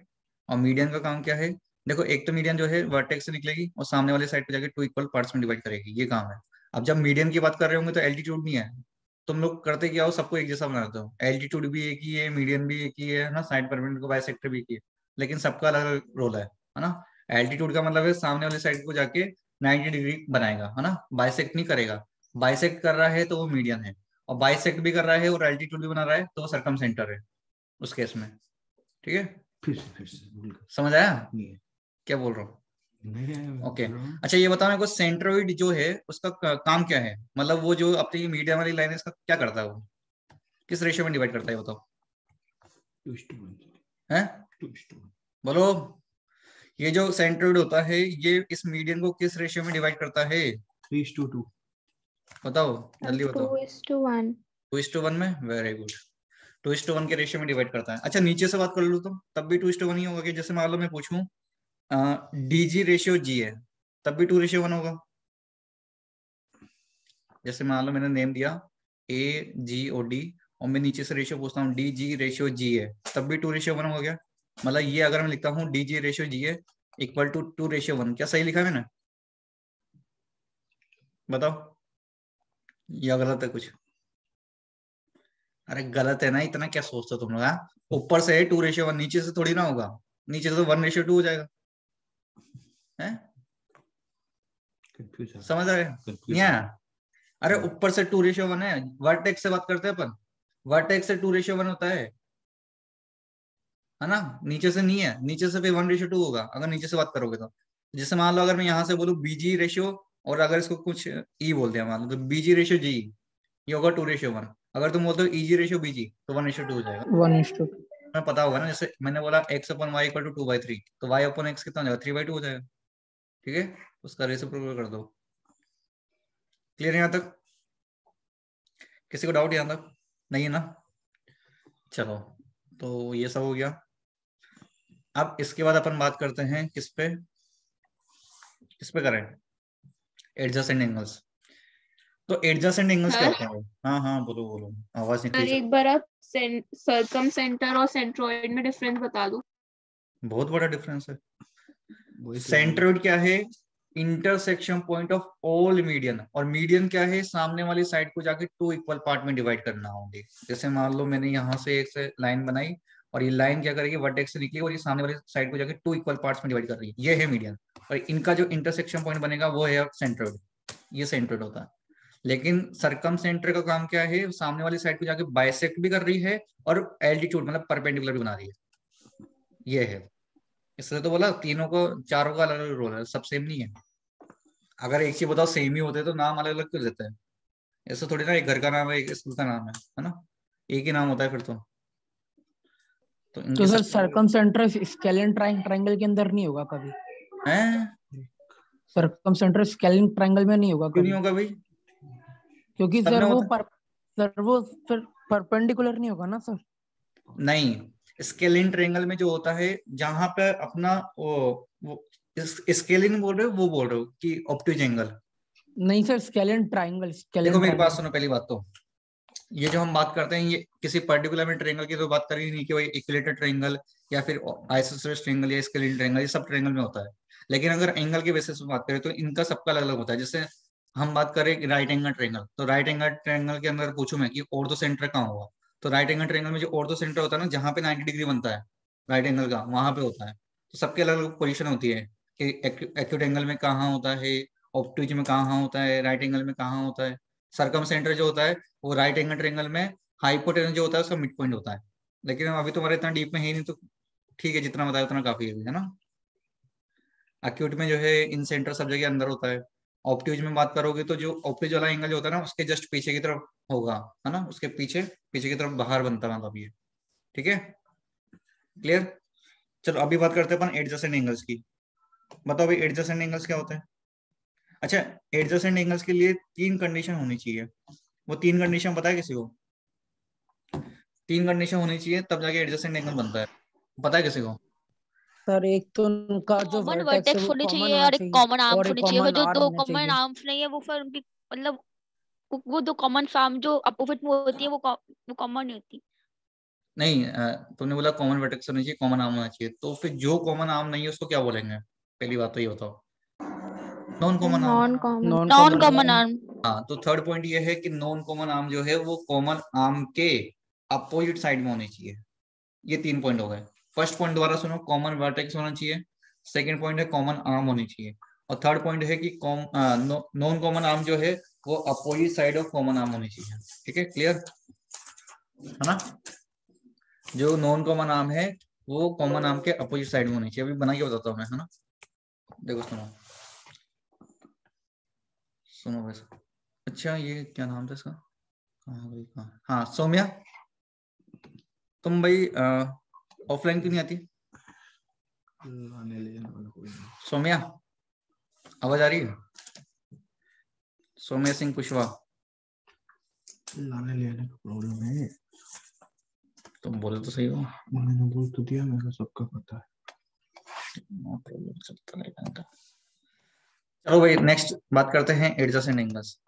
और मीडियन का काम क्या है, देखो एक तो मीडियन जो है वर्टेक्स से निकलेगी और सामने वाले साइड पे जाके टू इक्वल पार्ट्स में डिवाइड करेगी, ये काम है। अब जब मीडियन की बात कर रहे होंगे तो एल्टीट्यूड नहीं है, तुम लोग करते क्या हो, सबको एक जैसा बना देते हो। एल्टीट्यूड भी एक ही है, मीडियन भी एक ही है ना, साइड परपेंडिकुलर बाइसेक्टर भी एक ही है, लेकिन सबका अलग अलग रोल है ना। एल्टीट्यूड का मतलब है सामने वाले साइड को जाके 90 डिग्री बनाएगा, है ना, बाइसेक्ट नहीं करेगा। बाइसेक्ट कर रहा है तो वो मीडियन है, और बाइसेक्ट भी कर रहा है और एल्टीट्यूड भी बना रहा है तो वो सर्कम सेंटर है उस केस में, ठीक है। फिर से भूल गया। समझ आया नहीं क्या बोल रहा हूँ, नहीं ओके। अच्छा ये बताओ मेरे को, सेंट्रोइड जो है उसका काम क्या है, मतलब वो जो अपनी मीडियम वाली लाइन है इसका क्या करता है, वो किस रेशियो में डिवाइड करता है बताओ, हैं बोलो। ये जो सेंट्रोइड होता है ये इस मीडियन को किस रेशियो में डिवाइड करता है, 3:2 बताओ जल्दी बताओ। 2:1। 2:1 में, वेरी गुड। 2:1 के रेशियो में डिवाइड करता है। अच्छा नीचे से बात कर लो तो तब भी 2:1 ही होगा कि जैसे मान लो मैं पूछूं DG रेशियो G है, तब भी 2:1 होगा। जैसे मान लो मैंने नेम दिया AGOD और मैं नीचे से रेशियो पूछता हूँ DG रेशियो G है, तब भी 2:1 हो गया। मतलब ये अगर मैं लिखता हूँ DG रेशियो G है इक्वल टू 2:1, क्या सही लिखा है मैंने, बताओ या गलत है कुछ। अरे गलत है ना, इतना क्या सोचते हो तुम लोग, हाँ? ऊपर से है 2:1, नीचे से थोड़ी ना होगा, नीचे से तो 1:2 हो जाएगा, है समझ आ गया नहीं आया? अरे ऊपर से 2:1 है, वर्टेक्स से बात करते हैं अपन, वर्टेक्स से 2:1 होता है ना, नीचे से नहीं है, नीचे से फिर 1:2 होगा अगर नीचे से बात करोगे तो। जैसे मान लो अगर मैं यहाँ से बोलूँ BG रेशियो और अगर इसको कुछ ई बोल दिया मान लो, तो BG रेशियो G ये होगा 2:1। अगर तुम बोलते हो EG रेशियो BG तो 1:2 हो जाएगा। 1:2। तुम्हें पता होगा ना, जैसे मैंने बोला x/y इक्वल टू 2/3, तो y/x कितना हो जाएगा, 3/2 हो जाएगा, ठीक है। उसका रेसिप्रोकल कर दो। क्लियर है यहाँ तक, किसी को डाउट यहाँ तक नहीं है ना, चलो तो ये सब हो गया। अब इसके बाद अपन बात करते हैं किस पे करें, एडजेसेंट एंगल्स। तो एडजेसेंट एंगल्स क्या होता है, हाँ हाँ बोलो बोलो, आवाज सर निकली। एक बार आप सर्कम सेंटर और सेंट्रोइड में डिफरेंस बता दो। बहुत बड़ा डिफरेंस है। सेंट्रोइड क्या है, intersection point of all median, और मीडियन क्या है, सामने वाली साइड को जाके टू इक्वल पार्ट में डिवाइड करना होंगे। जैसे मान लो मैंने यहाँ से एक से लाइन बनाई और ये लाइन क्या करेगी, वर्टेक्स से निकली और ये सामने वाली साइड को जाके टू इक्वल पार्ट्स में डिवाइड कर रही है, ये है मीडियन। और इनका जो इंटरसेक्शन पॉइंट बनेगा वो है सेंट्रोइड, ये सेंट्रोइड होता है। लेकिन सरकम सेंटर का काम क्या है, सामने वाली साइड को जाके बाइसेक्ट भी कर रही है और एल्टीट्यूड मतलब परपेंडिकुलर भी बना रही है, ये है। इसलिए तो बोला तीनों को, चारों का अलग अलग रोल है, सब सेम नहीं है। अगर एक चीज बताओ सेम ही होते तो नाम अलग अलग क्यों देते हैं, ऐसा थोड़ी ना, एक घर का नाम है एक स्कूल का नाम है ना, एक ही नाम होता है फिर तो। तो तो इनके सर सब सर्कमसेंट्रस स्केलिन ट्रायंगल के अंदर नहीं होगा कभी? हैं, सर्कमसेंट्रस स्केलिन ट्रायंगल में नहीं होगा क्यों नहीं कभी? होगा भाई? क्योंकि सब सर में वो होता सर वो फिर परपेंडिकुलर नहीं होगा ना सर? नहीं, स्केलिन ट्रायंगल में जो होता है जहां पे अपना वो स्केलिन बोल रहे हो, वो बोल रहे हो कि ऑब्ट्यूज एंगल? नहीं सर, स्केलिन ट्रायंगल, देखो स्केलिन मेरी बात ट्रायंगल। सुनो, पहली बात तो ये जो हम बात करते हैं ये किसी पर्टिकुलर में ट्रायंगल की तो बात कर ही नहीं कि भाई इक्विलेटरल ट्रायंगल या फिर आइसोसेलेस ट्रायंगल या स्केलिन ट्रायंगल, ये सब ट्रायंगल में होता है। लेकिन अगर एंगल के बेसिस पे बात करें तो इनका सबका अलग अलग होता है। जैसे हम बात करें राइट एंगल ट्रायंगल, तो राइट एंगल ट्रायंगल के अंदर पूछूं मैं कि ऑर्थो सेंटर कहाँ होगा, तो राइट एंगल ट्रायंगल में जो ऑर्थो सेंटर होता है ना, जहाँ पे 90 डिग्री बनता है राइट एंगल का, वहां पे होता है। तो सबके अलग अलग पोजिशन होती है कि एक्यूट एंगल में कहाँ होता है, ऑब्ट्यूज में कहाँ होता है, राइट एंगल में कहाँ होता है। सरकम सेंटर जो होता है वो राइट एंगल ट्रायंगल में हाइपोटेनस जो होता है उसका मिड पॉइंट होता है। लेकिन अभी तुम्हारे इतना डीप में है नहीं, तो ठीक है, जितना बताया उतना काफी है ना। एक्यूट में जो है इन सेंटर सब जगह अंदर होता है। ऑब्ट्यूज में बात करोगे तो जो ऑब्ट्यूज वाला एंगल जो होता है ना उसके जस्ट पीछे की तरफ होगा, है ना, उसके पीछे पीछे की तरफ बाहर बनता है मतलब ये। ठीक है, क्लियर। चलो अभी बात करते हैं अपन एडजेसेंट एंगल्स की। बताओ भाई एडजेसेंट एंगल्स क्या होता है? अच्छा, एडजेसेंट एंगल्स के लिए 3 कंडीशन होनी चाहिए। वो 3 कंडीशन पता है किसी को? 3 कंडीशन होनी चाहिए तब जाके एडजेसेंट एंगल बनता है, पता है किसी को? सर एक तो उनका जो कॉमन वर्टेक्स है वर्टेक्स वो होनी कॉमन चाहिए होना और एक चाहिए, कॉमन आर्म और एक होनी चाहिए। अगर कॉमन जो आर्म दो होना कॉमन चाहिए। आर्म्स नहीं है वो फिर उनकी मतलब वो दो कॉमन आर्म जो अपोजिट में होती है वो कॉमन नहीं होती। नहीं, तुमने बोला कॉमन वर्टेक्स होनी चाहिए, कॉमन आर्म होना चाहिए, तो फिर जो कॉमन आर्म नहीं है उसको क्या बोलेंगे? पहली बात तो ये बताओ। Non common arm. Non common. Non non common common arm. Arm. हाँ, तो थर्ड पॉइंट ये है कि नॉन कॉमन आर्म जो है वो कॉमन आर्म के अपोजिट साइड में होनी चाहिए। ये 3 पॉइंट हो गए। फर्स्ट पॉइंट दोबारा सुनो, कॉमन वर्टेक्स होना चाहिए। सेकंड पॉइंट है कॉमन आर्म होनी चाहिए। और थर्ड पॉइंट है कि नॉन कॉमन आर्म जो है वो opposite side of common arm होनी चाहिए। ठीक है, क्लियर है ना? जो नॉन कॉमन आर्म है वो कॉमन आर्म के अपोजिट साइड में होनी चाहिए। अभी बना के बताता हूँ मैं, है ना। देखो सुनो, सुनो वैसे। अच्छा ये क्या नाम था इसका? कहाँ भाई कहाँ? हाँ सौम्या, तुम भाई ऑफलाइन क्यों नहीं आती? सौम्या आवाज आ रही है? सौम्या सिंह कुशवाहा, लाने ले आने का प्रॉब्लम है। तुम बोले तो सही हो। मैंने बोल तो दिया, मेरे को सबका पता है। चलो भाई नेक्स्ट बात करते हैं एडजेसेंट एंगल्स।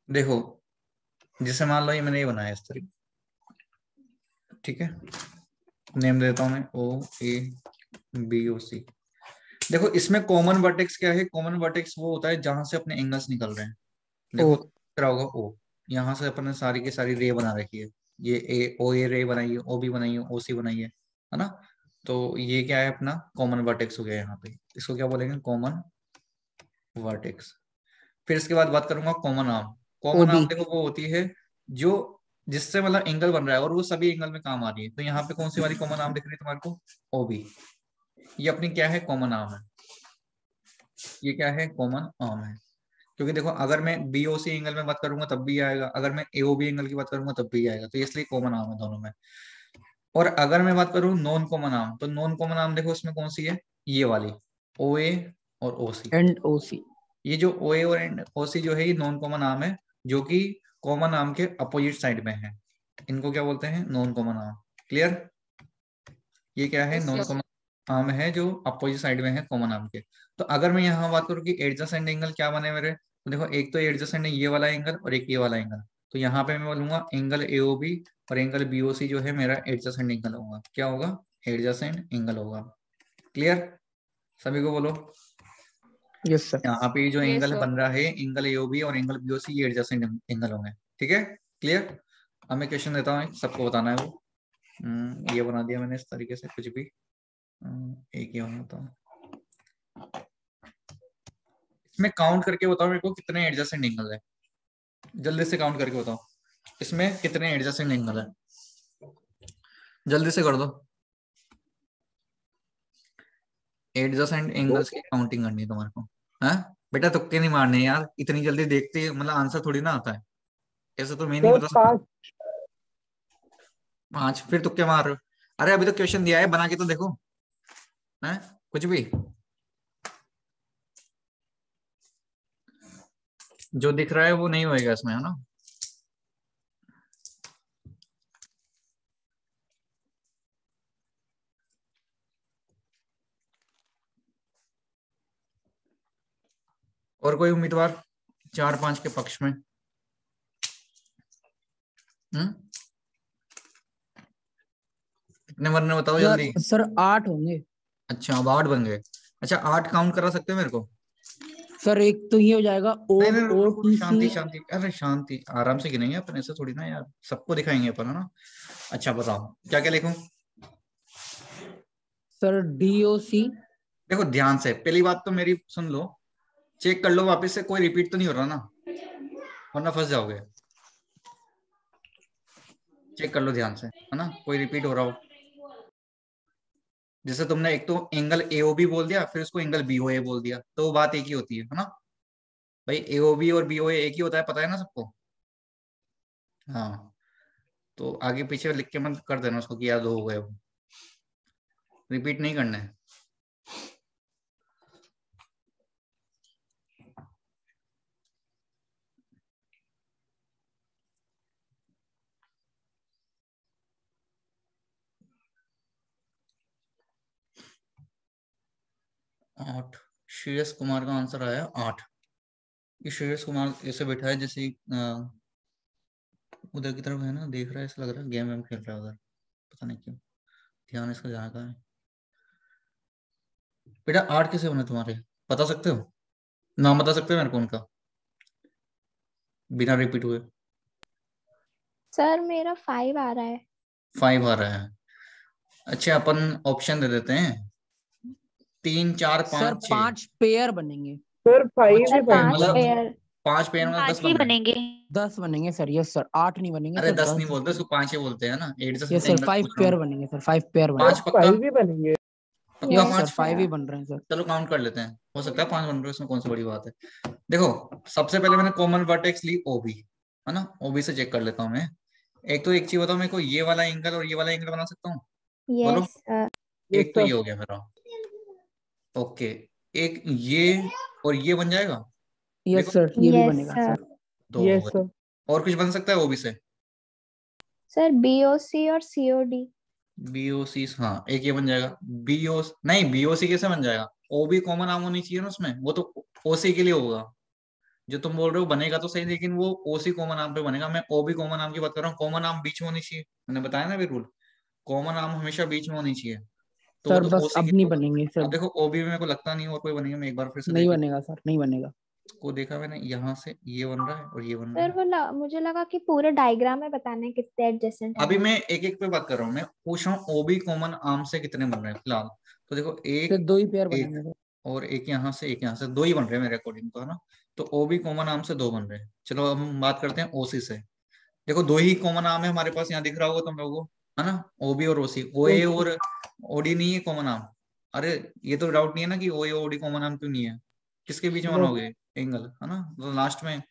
देखो जैसे मान लो ये मैंने ये बनाया इस तरीके, ठीक है, नेम देता हूं मैं OABOC। देखो इसमें कॉमन वर्टेक्स क्या है? कॉमन वर्टेक्स वो होता है जहां से अपने एंगल्स निकल रहे हैं। देखो क्या होगा, O, यहाँ से अपन ने सारी की सारी रे बना रखी है। ये OA रे बनाई है, OB बनाई है, OC बनाई है ना। तो ये क्या है अपना कॉमन वर्टेक्स हो गया यहाँ पे। इसको क्या बोलेंगे? Common vertex. फिर इसके बाद बात करूंगा कॉमन आर्म। कॉमन ओबी। आर्म देखो वो होती है जो जिससे मतलब एंगल बन रहा है और वो सभी एंगल में काम आ रही है। तो यहाँ पे कौन सी वाली कॉमन आर्म दिख रही है तुम्हारे को? OB। ये अपनी क्या है? कॉमन आर्म है। ये क्या है? कॉमन आर्म है। क्योंकि देखो अगर मैं BOC एंगल में बात करूंगा तब भी आएगा, अगर मैं AOB एंगल की बात करूंगा तब भी आएगा, तो इसलिए कॉमन आर्म है दोनों में। और अगर मैं बात करूं नॉन कॉमन आर्म, तो नॉन कॉमन आर्म देखो इसमें कौन सी है? ये वाली OA और OC। एंड ओसी। ये जो OA और OC जो है ये नॉन कॉमन आर्म है, जो कि कॉमन आर्म के अपोजिट साइड में है। इनको क्या बोलते हैं? Non common arm. क्लियर? ये क्या है? नॉन कॉमन आर्म है जो अपोजिट साइड में है कॉमन आर्म के। तो अगर मैं यहाँ बात करूँ कि एडजेसेंट एंगल क्या बने मेरे, तो देखो एक तो एडजेसेंट है ये वाला एंगल और एक ये वाला एंगल। तो यहाँ पे मैं बोलूंगा एंगल AOB और एंगल BOC जो है मेरा एडजेसेंट एंगल होगा। क्या होगा? एडजेसेंट एंगल होगा। क्लियर? सभी को बोलो। Yes sir. यहाँ पे जो Yes, एंगल sir. बन रहा है एंगल AOB और एंगल BOC ये एडजेसेंट एंगल होंगे। ठीक है, क्लियर? अब मैं क्वेश्चन देता हूँ, सबको बताना है वो। ये बना दिया मैंने इस तरीके से, कुछ भी एक ही होता है। इसमें काउंट करके बताओ मेरे को कितने एडजेसेंट एंगल है, जल्दी से काउंट करके बताओ इसमें कितने एडजेसेंट एंगल है, जल्दी से कर दो। एडजेसेंट एंगल्स की काउंटिंग करनी है तुम्हारे को। हाँ बेटा, तुक्के नहीं मारने यार, इतनी जल्दी देखते मतलब आंसर थोड़ी ना आता है। ऐसे तो मैं नहीं बता सकता। 5 फिर तुक्के मार रहे हो। अरे अभी तो क्वेश्चन दिया है, बना के तो देखो है कुछ भी जो दिख रहा है वो नहीं होएगा इसमें, है ना। और कोई उम्मीदवार 4-5 के पक्ष में? कितने बनने बताओ जल्दी। सर 8 होंगे। अच्छा अब 8 बन गए। अच्छा 8 काउंट करा सकते हो मेरे को? सर एक तो ये हो जाएगा ओ नहीं नहीं रुको ओ रुको, टी शांति सी। शांति, अरे शांति, आराम से गिनेंगे अपन, ऐसे थोड़ी ना यार, सबको दिखाएंगे अपन, है ना। अच्छा बताओ क्या क्या लिखूं? Sir DOC। देखो ध्यान से, पहली बात तो मेरी सुन लो, चेक कर लो वापस से, कोई रिपीट तो नहीं हो रहा ना, वरना फंस जाओगे। चेक कर लो ध्यान से, है ना, कोई रिपीट हो रहा हो। जैसे तुमने एक तो एंगल AOB बोल दिया, फिर उसको एंगल BOA बोल दिया, तो बात एक ही होती है ना भाई। AOB और BOA एक ही होता है, पता है ना सबको। हाँ तो आगे पीछे लिख के मत कर देना उसको कि याद हो गए, वो रिपीट नहीं करना है। आठ, श्रेयस कुमार का आंसर आया 8। ये श्रेयस कुमार ऐसे बैठा है जैसे उधर की तरफ है ना, देख रहा है, ऐसा लग रहा है गेम वेम खेल रहा है उधर, पता नहीं क्यों ध्यान इसका जहाँ का है। बेटा 8 कैसे बने तुम्हारे, बता सकते हो? नाम बता सकते हो मेरे को उनका, बिना रिपीट हुए? सर मेरा 5 आ रहा है। 5 आ रहा है। अच्छा अपन ऑप्शन दे देते हैं, 3 4 सर 5 6। 5 पेयर बनेंगे। सर 5 5 ही सर पेयर 5 मतलब पेयर। 5 पेयर मतलब 10 5 ही बन रहे हैं। बनेंगे। 10 बनेंगे सर, यस सर, 8 नहीं बनेंगे अरे सर, 10 नहीं 10। बोलते उसको, 5 ही बोलते हैं ना, 8 से यस सर, एंगल 5 पूछ रहा पेयर हूँ। बनेंगे सर, 5 पेयर बनेंगे। 5 पक्का? 5 ही बनेंगे। पक्का यस 5? सर 5 ही सर। बन रहे हैं सर। चलो काउंट कर लेते हैं, हो सकता है 5 बन रहे हैं, इसमें कौन सी बड़ी बात है। देखो सबसे पहले मैंने कॉमन वर्टेक्स ली OB, है ना, OB से चेक कर लेता हूँ मैं। एक तो एक चीज बताओ मेरे को, ये वाला एंगल और ये वाला एंगल बना सकता हूँ? बोलो। Yes sir. एक तो ये हो गया मेरा, ओके। एक ये और ये बन जाएगा। यस देखो सर, ये भी यस बनेगा सर। सर। 2 हो यस गए। सर। और कुछ बन सकता है OB से? सर BOC और COD। BOC, हाँ एक ये बन जाएगा। BO नहीं, BOC कैसे बन जाएगा? OB कॉमन आर्म होनी चाहिए ना उसमें, वो तो OC के लिए होगा। जो तुम बोल रहे हो बनेगा तो सही, लेकिन वो OC कॉमन आर्म पे बनेगा, मैं OB कॉमन आर्म की बात कर रहा हूँ। कॉमन आर्म बीच में होनी चाहिए, मैंने बताया ना भी रूल, कॉमन आर्म हमेशा बीच में होनी चाहिए, तो वो सर तो बस OC के अब लिए नहीं होगा। बनेंगे सर। अब देखो OB में मेरे को लगता नहीं और कोई बनेगा, मैं एक बार फिर से नहीं देख बनेगा सर, नहीं बनेगा। को देखा मैंने, यहाँ से ये बन रहा है और ये बन रहा सर है। वो मुझे लगा कि पूरे डायग्राम में बताना है कितने एडजेसेंट है अभी वो। मैं एक एक पे बात कर रहा हूँ, मैं पूछ रहा हूँ OB कॉमन आर्म से कितने बन रहे हैं फिलहाल। तो देखो सर एक 2 ही पेयर एक बनेंगे सर। और एक यहाँ से एक यहाँ से, 2 ही बन रहे हैं मेरे अकॉर्डिंग तो, है ना। तो OB कॉमन आर्म से 2 बन रहे हैं। चलो अब हम बात करते हैं OC से। देखो 2 ही कॉमन आर्म है हमारे पास, यहाँ दिख रहा होगा तुम लोगों को, है ना, OB और OC। OA और OD नहीं है कॉमन आर्म। अरे ये तो डाउट नहीं है ना कि OA और OD कॉमन आर्म क्यों नहीं है, किसके बीच में बनाओगे एंगल, है ना, तो लास्ट में।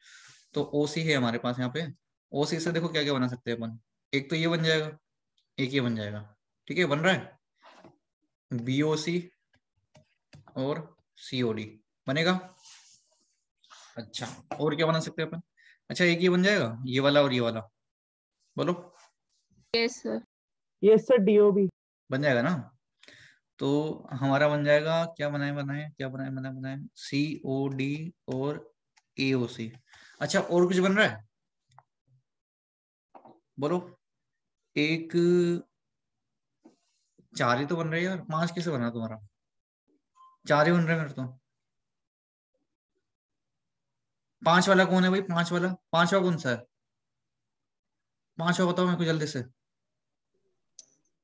तो OC है हमारे पास यहाँ पे। OC से देखो क्या क्या बना सकते हैं अपन, एक तो ये बन जाएगा, एक ये बन जाएगा, ठीक है, बन रहा है। BOC और COD बनेगा। अच्छा और क्या बना सकते हैं अपन? अच्छा एक ये बन जाएगा, ये वाला और ये वाला, बोलो। Yes sir. Yes sir DOB। बन जाएगा ना। तो हमारा बन जाएगा, क्या बनाए बनाए क्या बनाए बनाए बनाए, COD और AOC। अच्छा और कुछ बन रहा है, बोलो। एक 4 ही तो बन रहे हैं यार, 5 कैसे बना तुम्हारा? 4 ही बन रहे हैं मेरे तो। 5 वाला कौन है भाई? 5 वाला, 5वां कौन सा है? 5वां बताओ मेरे को जल्दी से।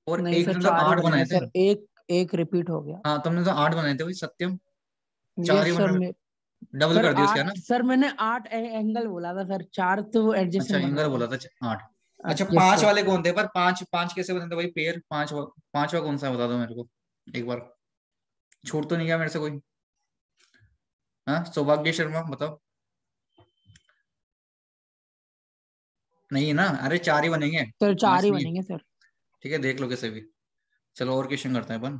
और नहीं एक सर, ने तो 4 ही 8 बनाए बनेंगे थे। सर, एक एक रिपीट हो गया। हाँ तुमने तो 8 बनाए थे भाई सत्यम, 4 ही यस बन सर। रहे मैं हैं। डबल सर कर दिया उसका 8 ना। सर, मैंने 8 एंगल बोला था सर, 4 तो अच्छा एडजेसेंट बन एंगल रहे बोला थे। था 8। अच्छा यस 5 सर। वाले कौन थे? पर 5 5 कैसे बने थे भाई पेयर? 5वां कौन सा है बता दो मेरे को एक बार, छूट तो नहीं गया मेरे से कोई? हाँ सौभाग्य शर्मा बताओ। नहीं ना, अरे 4 ही बनेंगे, सर 4 5 ही नहीं। बनेंगे सर। ठीक है, देख लो किसे भी। चलो और क्वेश्चन करते हैं अपन।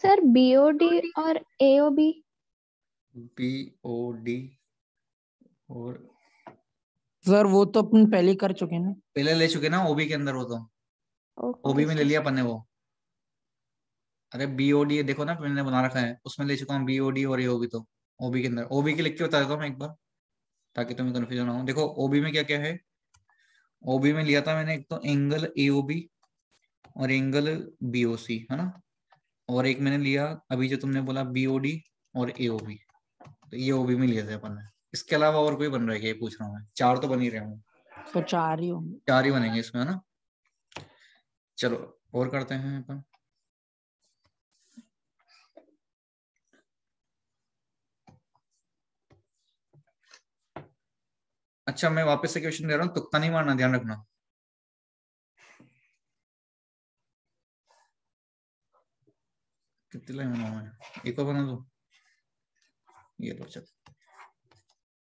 सर बीओडी और एओबी। BOD और सर वो तो अपन पहले ही कर चुके हैं ना। पहले ले चुके ना OB के अंदर, वो तो ओके OB में ले सर। लिया अपन ने वो। अरे BOD देखो ना, मैंने बना रखा है, उसमें ले चुका हूँ BOD और AOB तो OB के अंदर। OB के लिख के बता देता हूँ मैं एक बार, ताकि तुम्हें कंफ्यूजन ना हो। देखो OB में क्या क्या है। OB में लिया था मैंने एक तो एंगल AOB और एंगल BOC, है ना। और एक मैंने लिया अभी जो तुमने बोला BOD और AOB, तो ये OB में लिए थे अपन ने। इसके अलावा और कोई बन रहा है क्या, ये पूछ रहा हूँ मैं। 4 तो बन ही रहे होंगे। सर 4 ही होंगे। 4 ही बनेंगे इसमें, है ना। चलो और करते हैं अपन। अच्छा मैं वापस से क्वेश्चन दे रहा हूँ, तुक्का नहीं मारना, ध्यान रखना। कितने लाइन बनाऊं मैं, एक और बना दो। ये लो चल,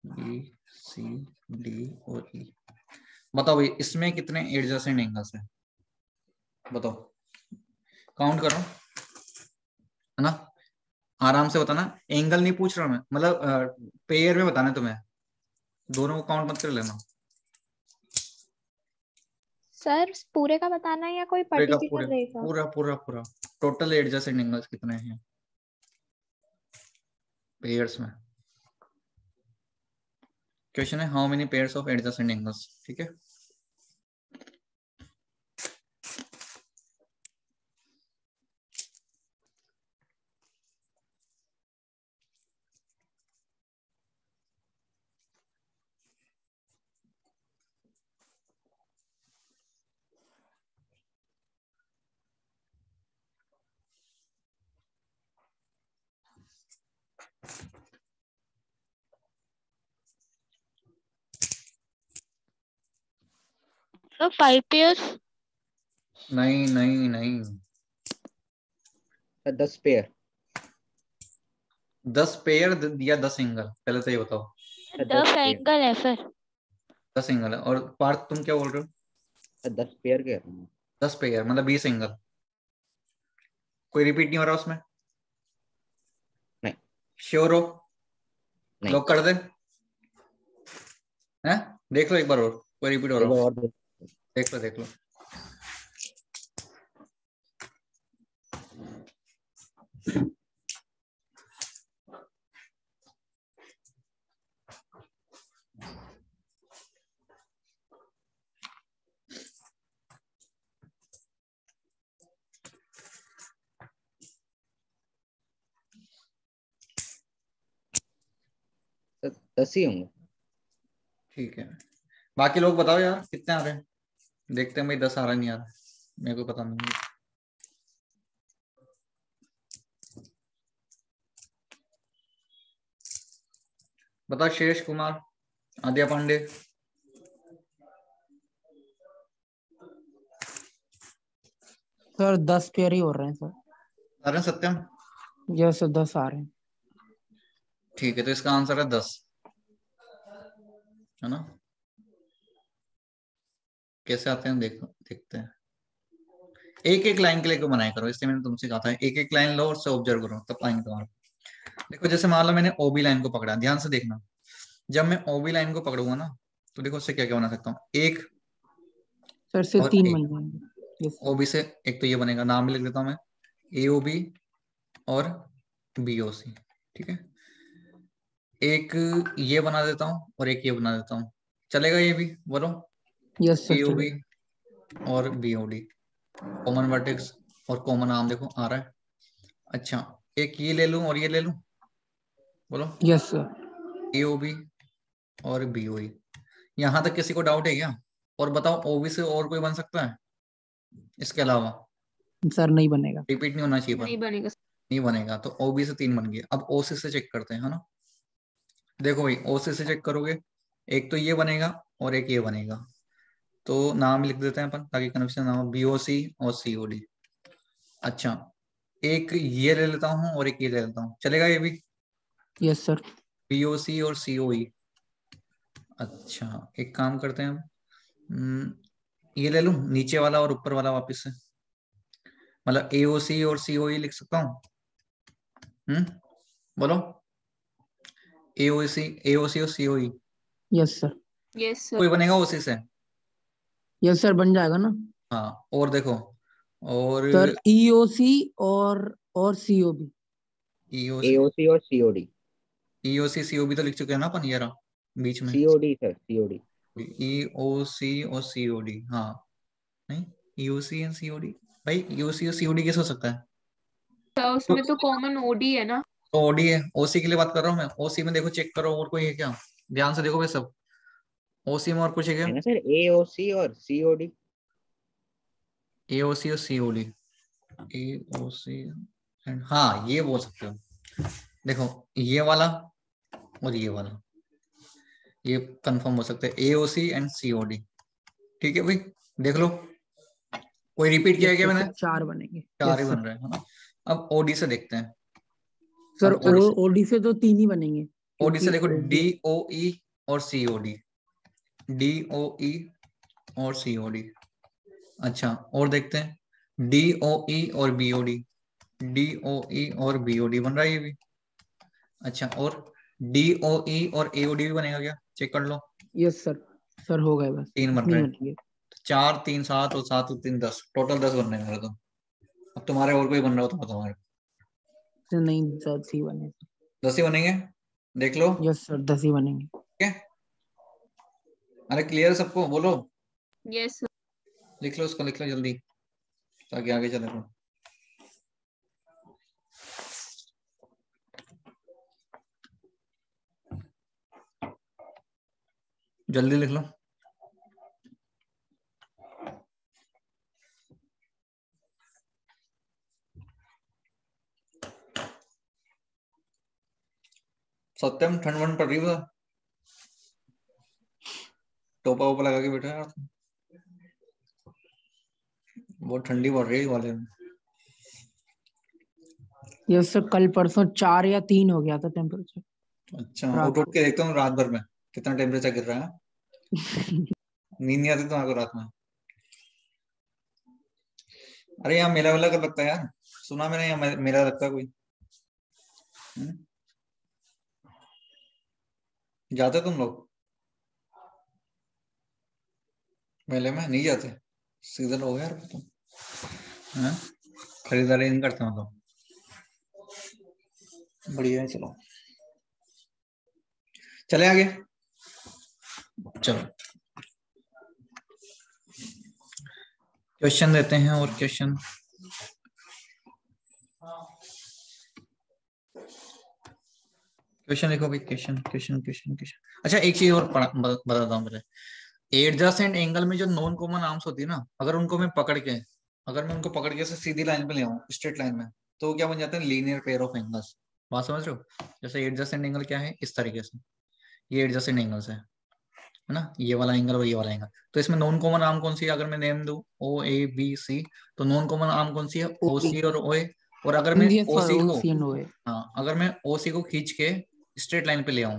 BCD और E। बताओ भाई इसमें कितने एडजेसेंट एंगल्स हैं, बताओ, काउंट करो, है ना। आराम से बताना, एंगल नहीं पूछ रहा मैं, मतलब पेयर में बताना है तुम्हें, दोनों को काउंट मत कर लेना। सर पूरे का बताना है या कोई पूरे का पूरे, पर्टिकुलर रे का? पूरा पूरा पूरा टोटल एडजेसेंट एंगल्स कितने हैं पेयर्स में। क्वेश्चन है how many pairs of adjacent angles, ठीक है। Sir 5 pairs. नहीं नहीं नहीं, 10 पेयर। 10 पेयर या 10 एंगल, पहले तो ये बताओ। 10 पेयर। एंगल है सर। 10 एंगल है, और पार्थ तुम क्या बोल रहे हो। 10 पेयर के। 10 पेयर मतलब 20 एंगल। कोई रिपीट नहीं हो रहा उसमें। नहीं। श्योर हो, नहीं। लॉक कर दे, हैं देख लो एक बार और, कोई रिपीट हो एक रहा बार हो, और देख लो देख लो। तो 10 ही होंगे। ठीक है, बाकी लोग बताओ यार कितने आ रहे हैं, देखते हैं भाई 10 आ रहा है नहीं आ रहा है, मेरे को पता नहीं। बताओ शेष कुमार, आद्या पांडे। सर 10 पेयर ही हो रहे हैं सर। आ रहे हैं सत्यम। यस सर 10 आ रहे हैं। ठीक है, तो इसका आंसर है 10, है ना। कैसे आते हैं देखो, देखते हैं। एक एक लाइन के लिए क्यों बनाया करो, इसलिए मैंने तुमसे कहा था एक एक लाइन लो और से ऑब्जर्व करो, तब आएंगे तुम्हारे। देखो जैसे मान लो मैंने OB लाइन को पकड़ा, ध्यान से देखना। जब मैं OB लाइन को पकड़ूंगा ना, तो देखो उससे क्या क्या बना सकता हूँ, एक सर से और 3 एक। बन जाएंगे। यस। OB से एक तो ये बनेगा, नाम भी लिख देता हूँ मैं, AOB और BOC, ठीक है। एक ये बना देता हूँ और एक ये बना देता हूँ, चलेगा ये भी, बोलो। यस सर AOB चलेगा। और BOD, कॉमन वर्टेक्स और कॉमन नाम देखो आ रहा है। अच्छा एक ये ले लूं और ये ले लूं, बोलो। Yes sir. AOB और BOE, यहाँ तक किसी को डाउट है क्या। और बताओ OB से और कोई बन सकता है इसके अलावा। सर नहीं बनेगा। रिपीट नहीं होना चाहिए पर, नहीं बनेगा। नहीं बनेगा, तो OB से 3 बन गए। अब OC से चेक करते हैं, है ना। देखो भाई OC से चेक करोगे, एक तो ये बनेगा और एक ये बनेगा, तो नाम लिख देते हैं अपन ताकि कन्फ्यूजन ना हो, BOC और COD। अच्छा एक ये ले लेता हूँ और एक ये ले लेता हूँ, चलेगा ये भी। Yes sir. BOC और COE। अच्छा एक काम करते हैं हम, ये ले लूं नीचे वाला और ऊपर वाला वापस से, मतलब AOC और COE लिख सकता हूँ। बोलो AOC और COE yes sir. Yes sir. कोई बनेगा OC से? यस सर बन जाएगा ना। हाँ और देखो, और सर EOC और COB। AOC और COD। EOC COB तो लिख चुके हैं ना अपन, ये रहा बीच में COD सर, COD। EOC और COD। हाँ नहीं, EOC और COD, भाई EOC और COD कैसे हो सकता है? तो उसमें तो कॉमन ओडी है ना। तो OD है, OC के लिए बात कर रहा हूँ मैं। OC में देखो चेक करो और कोई है क्या, ध्यान से देखो भाई सब। OC में और कुछ है क्या? है ना सर, AOC और COD। AOC और COD, AOC एंड हाँ ये बोल सकते हो। देखो ये वाला और ये वाला, ये कंफर्म हो सकता है AOC एंड COD। ठीक है भाई, देख लो कोई रिपीट किया है यस क्या सर, मैंने? तो 4 बनेंगे। 4 ही यस बन सर। रहे हैं, है ना। अब OD से देखते हैं। सर अब OD से, OD से तो 3 ही बनेंगे OD से क्योंकि देखो OD DOE और COD, DOE और COD। अच्छा और देखते हैं DOE और BOD, DOE और BOD बन रहा है ये भी। अच्छा और DOE और AOD भी बनेगा क्या, चेक कर लो। Yes sir. सर हो गए, बस 3 बन इतनी रहे हैं, बनेंगे। 4 3 7 और 7 और 3 10, टोटल 10 बन रहे हैं मेरे तो। अब तुम्हारे और कोई बन रहा हो तो बताओ मेरे। सर नहीं, 10 ही बने। 10 ही बनेंगे, देख लो। यस सर 10 ही बनेंगे। ठीक है, अरे क्लियर सबको, बोलो। Yes sir. लिख लो उसको, लिख लो जल्दी ताकि आगे चले तो। जल्दी लिख लो। सत्यम ठंड वंड पड़ रही है उधर? टोपा वोपा लगा के बैठा है यार, बहुत ठंडी पड़ रही है वाले में। यस सर, कल परसों 4 या 3 हो गया था टेम्परेचर। अच्छा उठ उठ के देखता हूँ रात भर में कितना टेम्परेचर गिर रहा है। नींद नहीं आती तुम्हारे को रात में? अरे यहाँ मेला वेला कब लगता है यार, सुना मैंने यहाँ मेला लगता है कोई। हम्म? जाते तुम लोग मेले में? नहीं जाते, सीजन हो गया यार तुम। हैं? खरीदारी नहीं करते मतलब, बढ़िया है। चलो चले आगे, चलो क्वेश्चन देते हैं। और क्वेश्चन लिखो भाई, क्वेश्चन क्वेश्चन क्वेश्चन क्वेश्चन। अच्छा एक चीज और बताता हूँ पहले। एडजेसेंट एंगल में जो नॉन कॉमन आर्म्स होती है ना, अगर उनको मैं पकड़ के, ऐसे सीधी लाइन पे ले आऊं, स्ट्रेट लाइन में, तो क्या बन जाते हैं, लीनियर पेयर ऑफ एंगल्स। बात समझ रहे हो? जैसे एडजेसेंट एंगल क्या है, इस तरीके से ये एडजेसेंट एंगल्स है ना, ये वाला एंगल और ये वाला एंगल। तो इसमें नॉन कॉमन आर्म कौन सी है, अगर मैं नेम दूं OABC, तो नॉन कॉमन आर्म कौन सी है, OC और OA। और अगर मैं यस सर, OC को, OC and OA। हाँ अगर मैं OC को खींच के स्ट्रेट लाइन पे ले आऊं,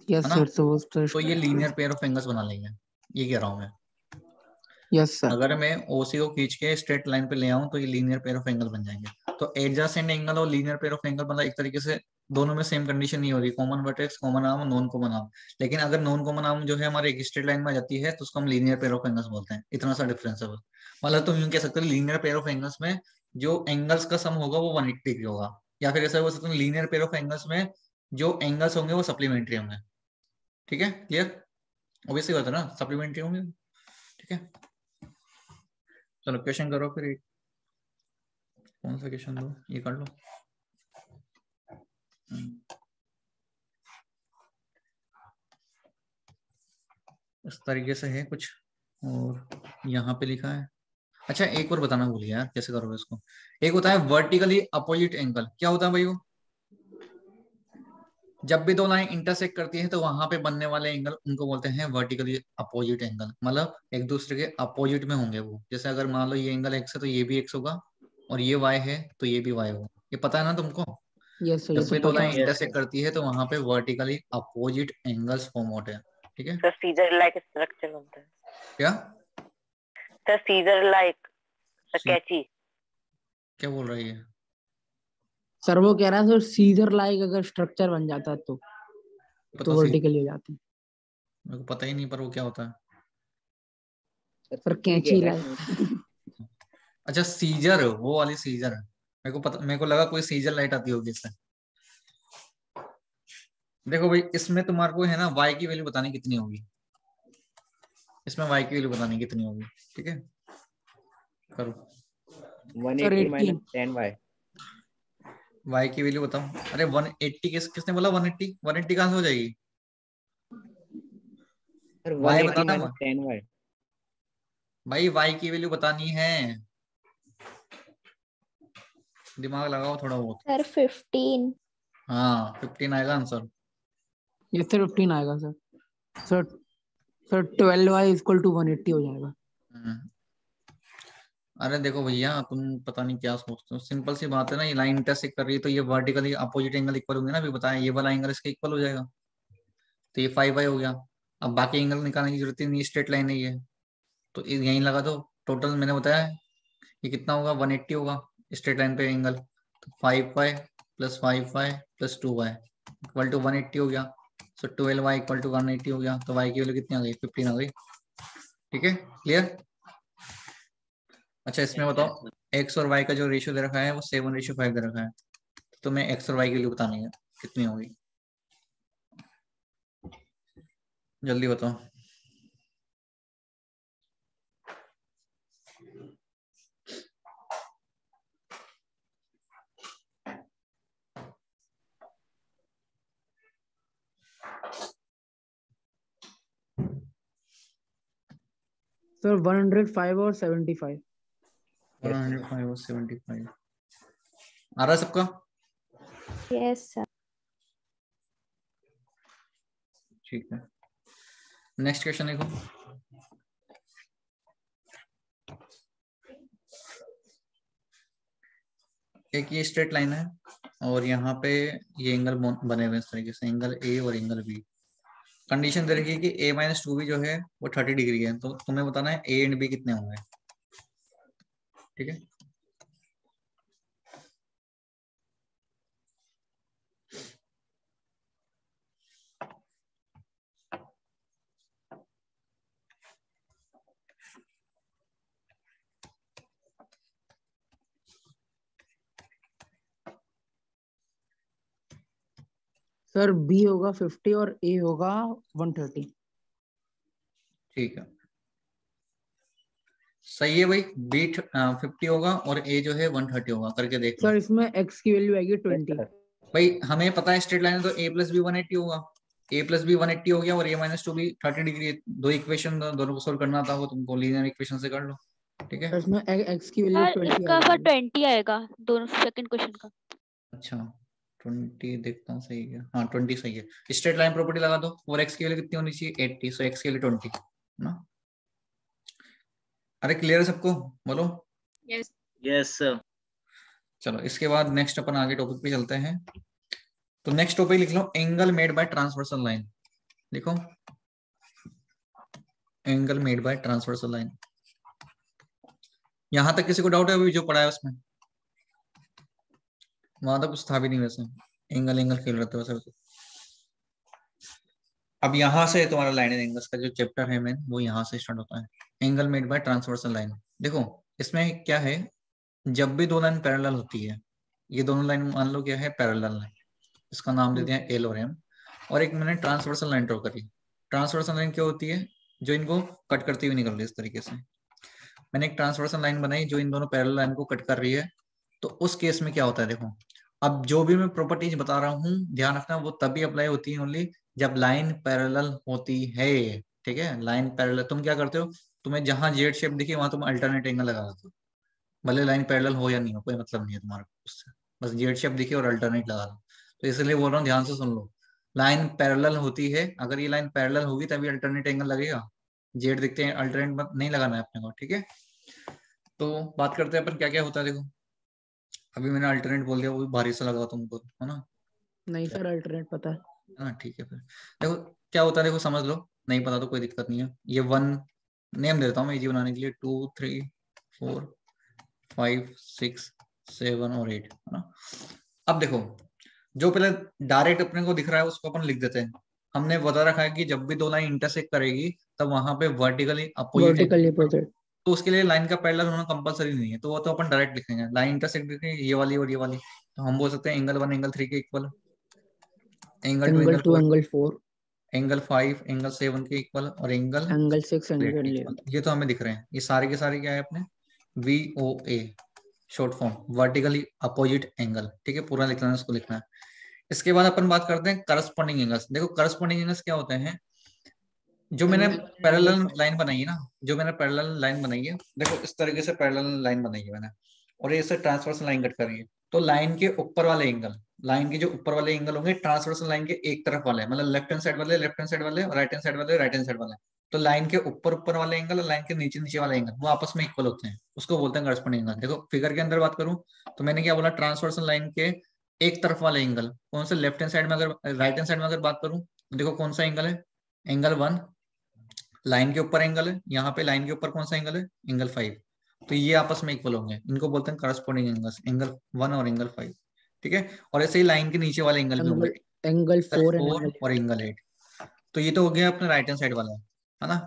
यस है ना, सर, तो ये लीनियर पेयर ऑफ एंगल्स बना लेंगे। ये कह रहा हूं मैं, यस सर। अगर मैं OC को खींच के स्ट्रेट लाइन पे ले आऊं तो ये लीनियर पेयर ऑफ एंगल बन जाएंगे। तो एडजेसेंट एंगल और लीनियर पेयर ऑफ एंगल मतलब एक तरीके से दोनों में सेम कंडीशन नहीं हो रही, common vertex, common arm, non common arm. लेकिन अगर नॉन कॉमन आर्म जो है हमारे एक स्ट्रेट लाइन में आ जाती है तो उसको हम लीनियर पेयर ऑफ एंगल्स बोलते हैं। इतना सा डिफरेंस है बस। मतलब तुम यूं कह सकते हो लीनियर पेयर ऑफ एंगल्स में जो एंगल्स का सम होगा वो 180 डिग्री होगा, या फिर ऐसा बोल सकते हो लीनियर पेयर ऑफ एंगल्स में जो एंगल्स होंगे वो सप्लीमेंट्री होंगे। ठीक है, क्लियर? ऑब्वियसली बात है ना, सप्लीमेंट्री होंगे। ठीक है, चलो क्वेश्चन करो फिर। एक कौन सा क्वेश्चन दो, ये कर लो। इस तरीके से है कुछ, और यहाँ पे लिखा है। अच्छा एक और बताना भूल गया यार, कैसे करोगे इसको। एक होता है वर्टिकली अपोजिट एंगल, क्या होता है भाई वो? जब भी दो लाइन इंटरसेक्ट करती है तो वहां पे बनने वाले एंगल उनको बोलते हैं वर्टिकली अपोजिट एंगल। मतलब एक दूसरे के अपोजिट में होंगे वो। जैसे अगर मान लो ये एंगल x है तो ये भी x होगा, और ये y है तो ये भी y होगा। ये पता है ना तुमको? यस सर, ये जब भी सब दो पता लाइन है। इंटरसेक्ट करती है तो वहां पे वर्टिकली अपोजिट एंगल्स फॉर्म होते हैं। ठीक है सर सीजर लाइक स्ट्रक्चर बनता है क्या सर सीजर लाइक कैची क्या बोल रही है सर वो कह रहा है सर सीजर लाइक अगर स्ट्रक्चर बन जाता है तो पता वर्टिकली हो जाती है। मेरे को पता ही नहीं पर वो क्या होता है। सर कैंची लाइक। अच्छा सीजर वो वाली सीजर मेरे को लगा कोई सीजर लाइट आती होगी इससे। देखो भाई इसमें तुम्हारे को है ना y की वैल्यू बतानी कितनी होगी इसमें y की वैल्यू बतानी कितनी होगी ठीक है करो 180 minus 10y y की वैल्यू बताओ। अरे 180 किसने बोला 180 कहां से हो जाएगी सर y 180 बताना minus 10y भाई y की वैल्यू बतानी है दिमाग लगाओ थोड़ा बहुत। सर 15। हाँ 15 आएगा आंसर। ये सर 15 आएगा सर। Sir sir 12y equal to 180 हो जाएगा। अरे देखो भैया तुम पता नहीं क्या सोचते हो सिंपल सी बात है ना ये लाइन इंटरसेक्ट कर रही है तो ये वर्टिकली अपोजिट एंगल इक्वल होंगे ना अभी बताया ये वाला एंगल इसका इक्वल हो जाएगा तो ये 5y हो गया। अब बाकी एंगल निकालने की जरूरत ही नहीं स्ट्रेट लाइन है ये तो यहीं लगा दो टोटल मैंने बताया ये कितना होगा 180 होगा स्ट्रेट लाइन पे एंगल तो 5y plus 5y plus 2y equal to 180 हो गया। सो 12y इक्वल टू 180 हो गया तो y की वैल्यू कितनी आ गई 15 आ गई। ठीक है क्लियर। अच्छा इसमें बताओ x और y का जो रेशियो दे रखा है वो 7:5 दे रखा है तो मैं x और y की वैल्यू बतानी है कितनी होगी जल्दी बताओ। सर 105 और 75। 105 और 75 आ रहा है सबका। Yes sir. ठीक है नेक्स्ट क्वेश्चन देखो। एक ये स्ट्रेट लाइन है और यहाँ पे ये एंगल बने हुए इस तरीके से एंगल ए और एंगल बी। कंडीशन दे रखी है कि a माइनस 2b जो है वो 30 डिग्री है तो तुम्हें बताना है a एंड b कितने होंगे। ठीक है सर बी होगा 50 और ए होगा 130। ठीक है सही है भाई बी 50 होगा और a जो है 130 होगा करके देख लो। सर इसमें x की वैल्यू आएगी 20। भाई हमें पता है स्ट्रेट लाइन है तो a प्लस बी 180 होगा a प्लस बी 180 हो गया और a माइनस 2 भी 30 डिग्री। दो इक्वेशन दोनों को सोल्व करना था वो तुमको लीनियर इक्वेशन से कर लो। ठीक है सर इसमें x की वैल्यू 20 इसका सर आएगी। 20 आएगा दोनों सेकंड क्वेश्चन का। अच्छा 20 देखता हूँ सही है हाँ 20 सही है। स्ट्रेट लाइन प्रॉपर्टी लगा दो और x की वैल्यू कितनी होनी चाहिए 80 सो x की वैल्यू 20 ना। अरे क्लियर है सबको बोलो। Yes yes sir. चलो इसके बाद नेक्स्ट अपन आगे टॉपिक पे चलते हैं। तो नेक्स्ट टॉपिक लिख लो angle made by transversal line. लिखो angle made by transversal line. यहां तक किसी को डाउट है अभी जो पढ़ा है उसमें वहां तक कुछ था भी नहीं वैसे एंगल एंगल खेल रहे थे वैसे। अब यहाँ से तुम्हारा लाइन एंड एंगल्स का जो चैप्टर है मेन वो यहाँ से स्टार्ट होता है angle made by transversal line. देखो इसमें क्या है जब भी दो लाइन पैरेलल होती है ये दोनों लाइन मान लो क्या है पैरेलल है इसका नाम दे दिया एल और एम और एक मैंने ट्रांसवर्सल लाइन ड्रॉ करी। ट्रांसवर्सल लाइन क्या होती है जो इनको कट करती हुई निकल रही है इस तरीके से। मैंने एक ट्रांसवर्सल लाइन बनाई जो इन दोनों पैरेलल लाइन को कट कर रही है तो उस केस में क्या होता है देखो अब जो भी मैं प्रॉपर्टीज बता रहा हूँ ध्यान रखना वो तभी अप्लाई होती है ओनली जब लाइन पैरेलल होती है। ठीक है लाइन पैरेलल तुम क्या करते हो तुम्हें जहां जेड शेप दिखी वहां तुम अल्टरनेट एंगल लगा देते हो भले लाइन पैरेलल हो या नहीं हो कोई मतलब नहीं है तुम्हारा उससे बस जेड शेप दिखी और अल्टरनेट लगा लो। तो इसलिए बोल रहा हूँ ध्यान से सुन लो लाइन पैरेलल होती है अगर ये लाइन पैरेलल होगी तभी अल्टरनेट एंगल लगेगा जेड दिखते हैं अल्टरनेट नहीं लगाना है अपने को। ठीक है तो बात करते हैं अपन क्या क्या होता है देखो अभी मैंने अल्टरनेट बोल दिया वो भी भारी सा लगा तुमको है ना। नहीं सर अल्टरनेट पता है। हाँ ठीक है फिर देखो क्या होता है देखो समझ लो नहीं पता तो कोई दिक्कत नहीं है। ये 1 नेम देता हूँ मैं इजी बनाने के लिए, 2 3 4 5 6 7 और 8 है ना। अब देखो जो पहले डायरेक्ट अपने को दिख रहा है उसको अपन लिख देते हैं। हमने बता रखा है कि जब भी दो लाइन इंटरसेक्ट करेगी तब वहां पे वर्टिकली वर्टिकली अपोजिट, अपोजिट। तो उसके लिए लाइन का पैरेलल होना कंपलसरी नहीं है, तो वो तो अपन डायरेक्ट लिखेंगे। लाइन इंटरसेक्ट दिख रही है ये वाली और ये वाली, तो हम बोल सकते हैं एंगल 1 एंगल 3 के equal, angle 2 angle angle 2 4, angle 4 angle 5 angle 7 के इक्वल और एंगल एंगल 6 8 एंगल के 11। इक्वल। ये तो हमें दिख रहे हैं। ये सारे के सारे क्या है अपने VOA short form, vertically opposite angle. ठीक है, पूरा लिखना है, उसको लिखना है। इसके बाद अपन बात करते हैं करस्पॉन्डिंग एंगल्स। देखो करस्पॉन्डिंग एंगल्स क्या होते हैं, जो मैंने एंगल 1 पैरेलल एंगल लाइन बनाई है ना, जो मैंने पैरेलल लाइन बनाई है, देखो इस तरीके से पैरेलल लाइन बनाई है मैंने, और ये इसे ट्रांसवर्सल लाइन कट करी है। तो लाइन के ऊपर वाले एंगल, लाइन के जो ऊपर वाले एंगल होंगे ट्रांसवर्सल लाइन के एक तरफ वाले, मतलब लेफ्ट हैंड साइड वाले लेफ्ट हैंड साइड वाले, और राइट हैंड साइड वाले राइट हैंड साइड वाले। तो लाइन के ऊपर ऊपर वाले एंगल और लाइन के नीचे नीचे वाले एंगल वो आपस में इक्वल होते हैं, उसको बोलते हैं करस्पॉन्डिंग एंगल। देखो फिगर के अंदर बात करूं तो मैंने क्या बोला, ट्रांसवर्सल लाइन के एक तरफ वाले एंगल कौन से, लेफ्ट हैंड साइड में, अगर राइट हैंड साइड में अगर बात करूं तो देखो कौन सा एंगल है, एंगल 1। लाइन के ऊपर एंगल है, यहाँ पे लाइन के ऊपर कौन सा एंगल है, एंगल 5। तो ये आपस में इक्वल होंगे, इनको बोलते हैं करस्पॉन्डिंग एंगल्स, एंगल 1 और एंगल 5। ठीक है, और ऐसे ही लाइन के नीचे वाले एंगल भी होंगे, एंगल 4 एंड 4 एंगल और एंगल 8। तो ये तो हो गया अपने राइट हैंड साइड वाला, है ना।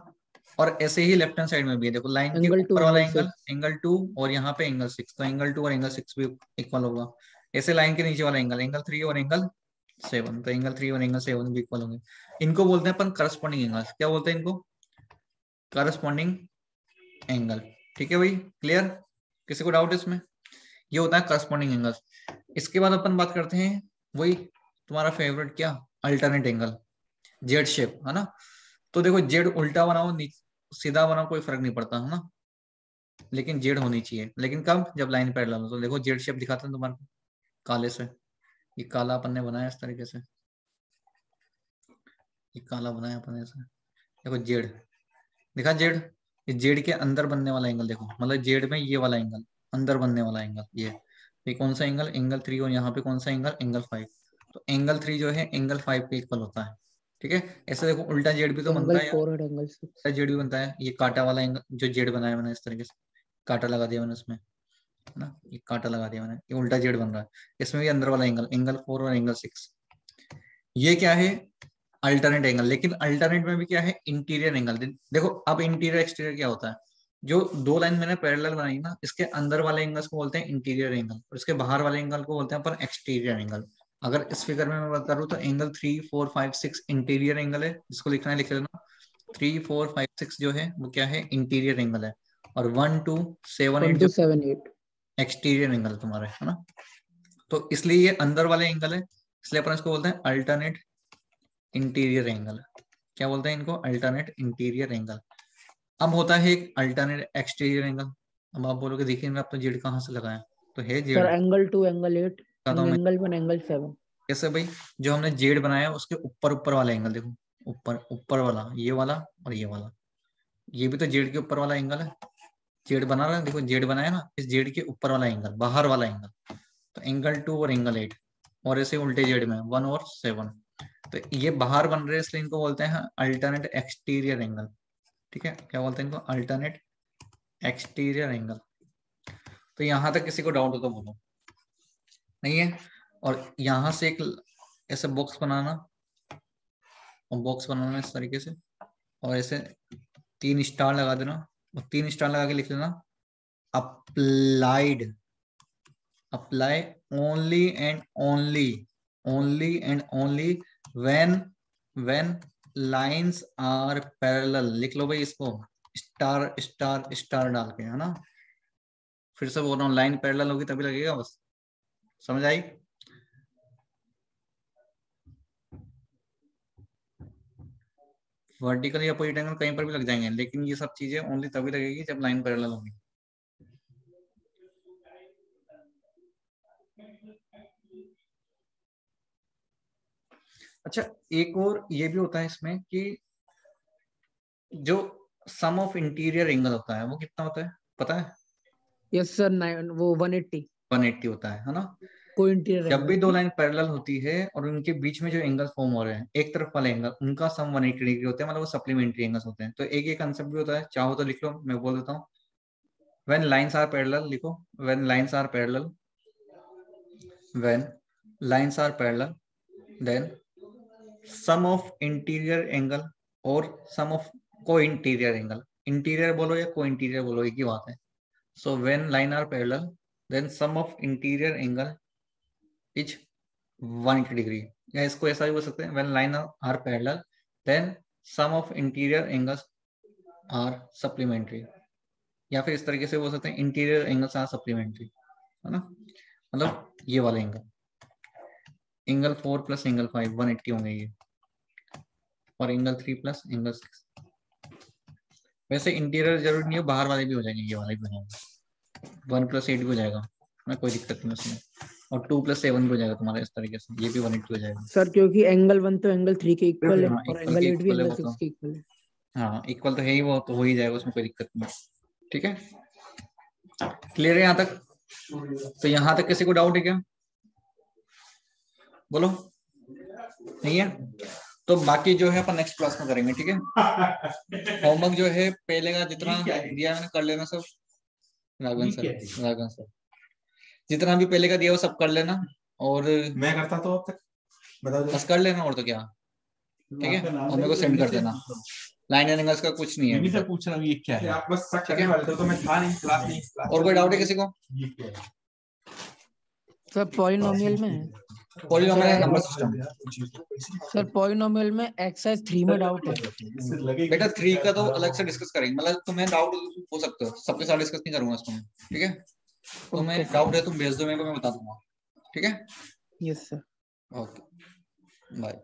और ऐसे ही लेफ्ट हैंड साइड में भी है, देखो लाइन के एंगल 2 ऊपर वाला एंगल एंगल 6 एंगल 2 और यहाँ पे एंगल 6, तो एंगल 2 और एंगल 6 भी इक्वल होगा। ऐसे लाइन के नीचे वाला एंगल एंगल 3 और एंगल 7, तो एंगल 3 और एंगल 7 भी इक्वल होंगे। इनको बोलते हैं अपन करस्पॉन्डिंग एंगल्स। क्या बोलते हैं इनको, करस्पॉन्डिंग एंगल। ठीक है भाई, क्लियर, किसी को डाउट इसमें, ये होता है करस्पॉन्डिंग एंगल। इसके बाद अपन बात करते हैं वही तुम्हारा फेवरेट क्या, अल्टरनेट एंगल, जेड शेप, है ना। तो देखो जेड उल्टा बनाओ सीधा बनाओ कोई फर्क नहीं पड़ता, है ना, लेकिन जेड होनी चाहिए। लेकिन कब, जब लाइन पैरेलल हो। तो देखो जेड शेप दिखाते हैं तुम्हारे को काले से, ये काला अपन ने बनाया इस तरीके से, ये काला बनाया अपन ऐसे, देखो जेड दिखा, जेड, ये जेड के अंदर बनने वाला एंगल देखो, मतलब जेड में ये वाला एंगल अंदर बनने वाला एंगल, ये कौन सा एंगल, एंगल 3, और यहाँ पे कौन सा एंगल, एंगल 5। तो एंगल 3 जो है एंगल 5 के इक्वल होता है। ठीक है, ऐसे देखो उल्टा जेड भी तो बनता एंगल है यार, 4 और एंगल 6। उल्टा जेड भी बनता है। ये कांटा वाला एंगल जो जेड बनाया मैंने इस तरीके से, कांटा लगा दिया मैंने इसमें, है ना, ये कांटा लगा दिया मैंने, ये उल्टा जेड बन रहा है। इसमें भी अंदर वाला एंगल एंगल 4 और एंगल 6, ये क्या है, अल्टरनेट एंगल। लेकिन अल्टरनेट में भी क्या है, इंटीरियर एंगल। देखो अब इंटीरियर एक्सटीरियर क्या होता है, जो दो लाइन मैंने पैरेलल बनाई ना, इसके अंदर वाले एंगल्स को बोलते हैं इंटीरियर एंगल, और इसके बाहर वाले एंगल को बोलते हैं अपन एक्सटीरियर एंगल। अगर इस फिगर में मैं बात करूँ तो एंगल 3 4 5 6 इंटीरियर एंगल है, जिसको लिखना है लिख लेना। 3 4 5 6 जो है वो क्या है, इंटीरियर एंगल है। और 1 2 7 8 1 जो 2 7 8 एक्सटीरियर एंगल तुम्हारे, है ना। तो इसलिए ये अंदर वाले एंगल है, इसलिए अपन इसको बोलते हैं अल्टरनेट इंटीरियर एंगल। क्या बोलते हैं इनको, अल्टरनेट इंटीरियर एंगल। अब होता है एक अल्टरनेट एक्सटीरियर एंगल। अब आप बोलोगे देखिए आप तो जेड कहाँ से लगाया, तो है सर जेड, एंगल 2 एंगल 8 बताता हूँ मैं एंगल 1 एंगल 7। कैसे भाई। जो हमने जेड बनाया उसके ऊपर ऊपर वाला एंगल देखो, ऊपर ऊपर वाला, ये वाला और ये वाला, ये भी तो जेड के ऊपर वाला एंगल है। जेड बना रहा है, देखो जेड बनाया ना, इस जेड के ऊपर वाला एंगल, बाहर वाला एंगल, तो एंगल 2 और एंगल 8। और ऐसे उल्टे जेड में 1 और 7, तो ये बाहर बन रहे हैं, इसलिए इनको बोलते हैं अल्टरनेट एक्सटीरियर एंगल। ठीक है, क्या बोलते हैं इनको, अल्टरनेट एक्सटीरियर एंगल। तो यहां तक किसी को डाउट हो तो बोलो, नहीं है। और यहां से एक ऐसे बॉक्स बनाना, और बॉक्स बनाना इस तरीके से, और ऐसे 3 स्टार लगा देना, और 3 स्टार लगा के लिख लेना applied, apply only and only, only and only when lines are parallel. लिख लो भाई इसको, स्टार स्टार स्टार डाल के, है ना। फिर से बोल रहा हूँ, लाइन पैरेलल होगी तभी लगेगा, बस समझ आई। वर्टिकल या अपोजिट एंगल कहीं पर भी लग जाएंगे, लेकिन ये सब चीजें ओनली तभी लगेगी जब लाइन पैरेलल होगी। अच्छा, एक और ये भी होता है इसमें कि जो सम ऑफ इंटीरियर एंगल होता है वो कितना होता है पता है, यस सर वो 180 180 होता है ना। कोई इंटीरियर जब भी दो लाइन पैरेलल होती है और उनके बीच में जो एंगल फॉर्म हो रहे हैं एक तरफ वाले एंगल, उनका सम 180 डिग्री होते हैं, मतलब वो सप्लीमेंट्री एंगल्स होते हैं। तो एक ये कंसेप्ट भी होता है, चाहो तो लिख लो, मैं बोल देता हूँ। व्हेन लाइंस आर पैरेलल, लिखो when lines are parallel, when lines are parallel then sum of interior angle और sum of co-interior angle, interior बोलो या को इंटीरियर बोलो एक ही बात है। So when line are parallel then sum of interior angle is 180 degree, या इसको ऐसा भी बोल सकते हैं when line are parallel then sum of interior angles are supplementary, या फिर इस तरीके से बोल सकते हैं इंटीरियर एंगल्स आर सप्लीमेंट्री, है ना। मतलब ये वाला एंगल 4 प्लस एंगल 5 180 होंगे ये, और एंगल 3 प्लस एंगल 6। वैसे इंटीरियर जरूरी नहीं है, बाहर वाले भी हो जाएंगे, ये वाले भी हो जाएंगे। 1 प्लस 8 भी हो जाएगा ना, कोई दिक्कत नहीं उसमें, और 2 प्लस 7 भी हो जाएगा तुम्हारा इस तरीके से, ये भी 180 हो जाएगा सर, क्योंकि एंगल 1 तो एंगल 3 के इक्वल है हाँ, और equal एंगल के 8 भी equal है एंगल वो 6 के इक्वल है। हाँ इक्वल तो है ही, वो तो हो ही जाएगा, उसमें कोई दिक्कत नहीं। ठीक है, क्लियर है यहाँ तक? तो यहाँ तक किसी को डाउट है क्या? बोलो, नहीं है तो बाकी जो है अपन नेक्स्ट क्लास में करेंगे। ठीक है, होमवर्क जो है पहले का जितना दिया मैंने कर लेना सब। राघवन सर जितना भी पहले का दिया वो सब कर लेना, और मैं करता तो अब तक बता दो, बस कर लेना, और तो क्या। ठीक है, और मेरे को सेंड कर देना। लाइन एंड एंगल्स का कुछ नहीं है मैं से पूछ रहा हूँ ये क्या है, आप बस शक करने वाले थे तो मैं था नहीं क्लास नहीं। और कोई डाउट है किसी को? ये क्या है? सर पॉलिनोमियल में है। Polynomial number system. Sir polynomial में एक्सरसाइज 3 में डाउट है। बेटा 3 का तो अलग से डिस्कस करेंगे, मतलब तुम्हें डाउट हो सकते हो, सबके साथ डिस्कस नहीं करूंगा इसको मैं। ठीक है, तुम्हें डाउट है तुम भेज दो मेरे को, मैं बता दूंगा। ठीक है, यस सर। Okay bye.